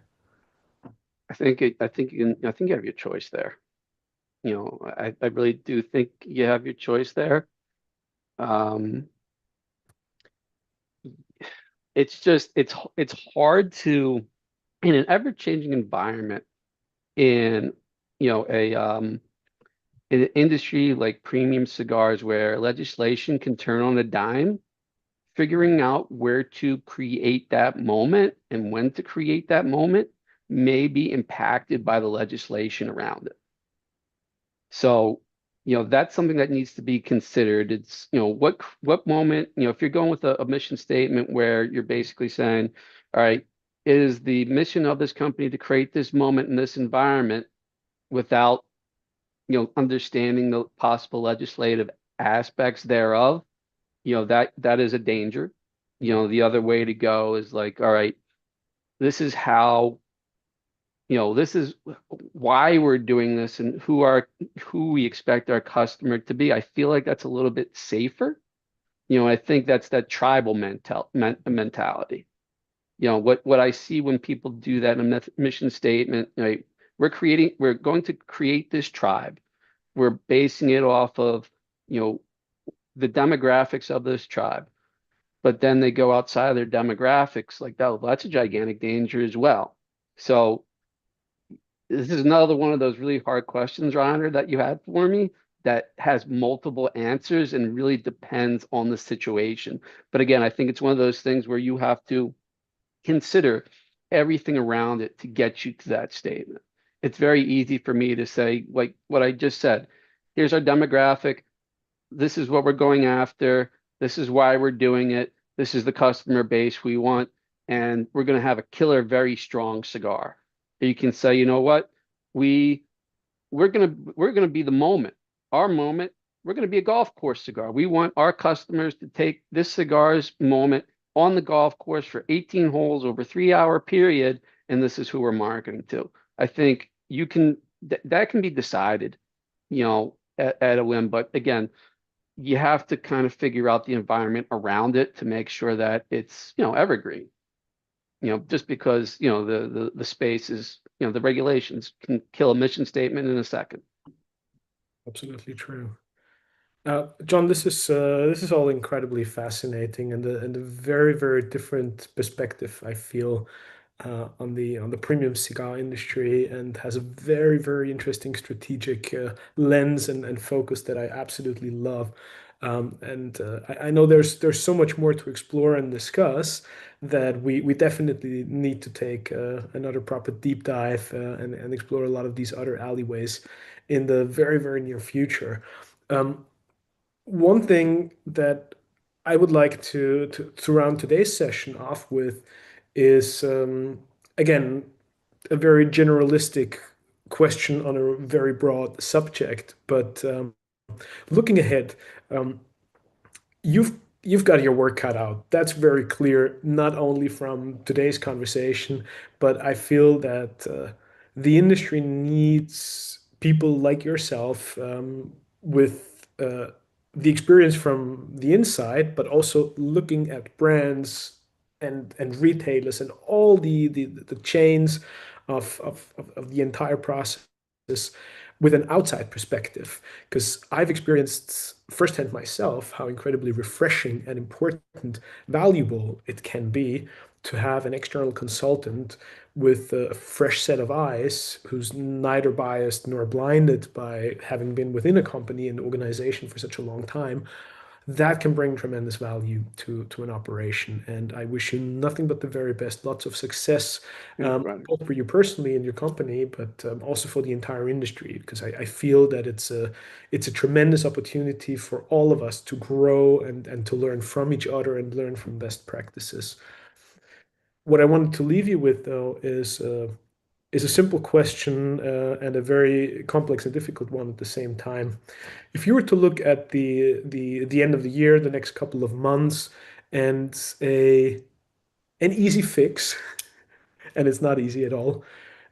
I think you have your choice there. I really do think you have your choice there. Um, it's just it's hard to, in an ever-changing environment, in a in an industry like premium cigars where legislation can turn on a dime, figuring out where to create that moment and when to create that moment may be impacted by the legislation around it. So, that's something that needs to be considered. It's, what moment, if you're going with a mission statement where you're basically saying, all right, it is the mission of this company to create this moment in this environment without, understanding the possible legislative aspects thereof, that is a danger. The other way to go is like, all right, this is how, this is why we're doing this and who we expect our customer to be. I feel like that's a little bit safer. I think that's that tribal mentality. What I see when people do that in a mission statement, right? We're going to create this tribe. We're basing it off of, the demographics of this tribe. But then they go outside of their demographics like that. Well, that's a gigantic danger as well. So this is another one of those really hard questions, Reiner, that you had for me that has multiple answers and really depends on the situation. But again, I think it's one of those things where you have to consider everything around it to get you to that statement. It's very easy for me to say, like what I just said, here's our demographic. This is what we're going after. This is why we're doing it. This is the customer base we want. And we're going to have a killer, very strong cigar. You can say, you know what? We're gonna be the moment. Our moment, we're gonna be a golf course cigar. We want our customers to take this cigar's moment on the golf course for 18 holes over 3 hour period, and this is who we're marketing to. I think that can be decided, at a whim. But again, you have to kind of figure out the environment around it to make sure that it's, evergreen. Just because, the space is, the regulations can kill a mission statement in a second. Absolutely true. John, this is all incredibly fascinating and a very, very different perspective, I feel, on the premium cigar industry, and has a very, very interesting strategic lens and focus that I absolutely love. And I know there's so much more to explore and discuss that we definitely need to take another proper deep dive and explore a lot of these other alleyways in the very, very near future. Um, One thing that I would like to round today's session off with is, again, a very generalistic question on a very broad subject. But looking ahead, um, you've got your work cut out. That's very clear, not only from today's conversation, but I feel that the industry needs people like yourself, with the experience from the inside, but also looking at brands and retailers and all the chains of the entire process with an outside perspective, because I've experienced firsthand myself how incredibly refreshing and important, valuable it can be to have an external consultant with a fresh set of eyes who's neither biased nor blinded by having been within a company and organization for such a long time. That can bring tremendous value to an operation. And I wish you nothing but the very best, lots of success, Right. both for you personally and your company, but also for the entire industry, because I feel that it's a tremendous opportunity for all of us to grow and to learn from each other and learn from best practices. What I wanted to leave you with, though, is a simple question and a very complex and difficult one at the same time. If you were to look at the end of the year, the next couple of months, and an easy fix, and it's not easy at all,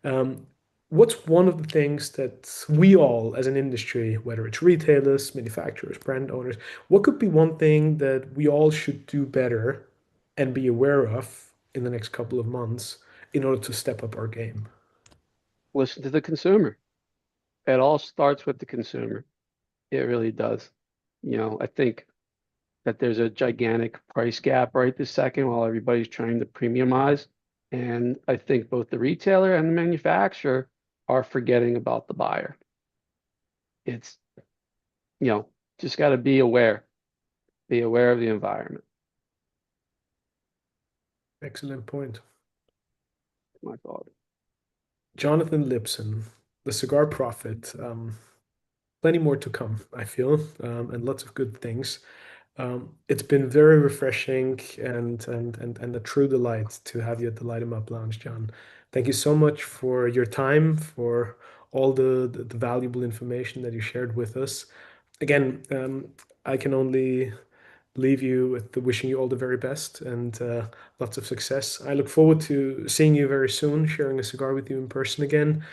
um, what's one of the things that we all as an industry, whether it's retailers, manufacturers, brand owners, what could be one thing that we all should do better and be aware of in the next couple of months in order to step up our game? Listen to the consumer. It all starts with the consumer. It really does. I think that there's a gigantic price gap right this second while everybody's trying to premiumize. And I think both the retailer and the manufacturer are forgetting about the buyer. It's just got to be aware of the environment. Excellent point. My thought. Jonathan Lipson, the Cigar Prophet. Plenty more to come, I feel, and lots of good things. It's been very refreshing and a true delight to have you at the Light 'em Up Lounge, John. Thank you so much for your time, for all the valuable information that you shared with us. Again, I can only leave you with wishing you all the very best and lots of success. I look forward to seeing you very soon, sharing a cigar with you in person again,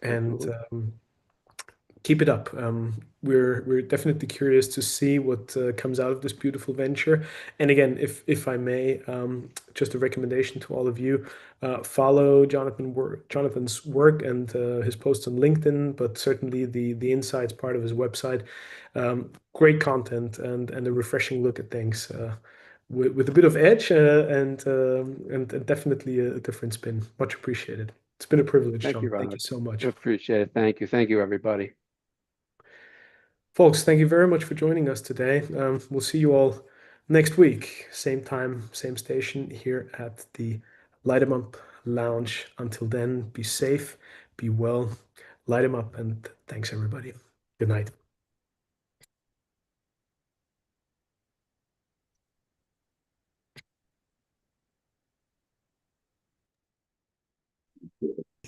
and keep it up. We're definitely curious to see what comes out of this beautiful venture. And again, if I may, just a recommendation to all of you: follow Jonathan's work and his posts on LinkedIn, but certainly the insights part of his website. Great content and a refreshing look at things. With a bit of edge and definitely a different spin. Much appreciated. It's been a privilege, Thank you, John. Thank Rod. you so much. Appreciate it. Thank you. Thank you, everybody. Folks, thank you very much for joining us today. We'll see you all next week, same time, same station here at the Light 'em Up Lounge. Until then, be safe, be well, light 'em up, and thanks everybody. Good night.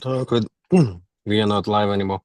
Oh, good. We are not live anymore.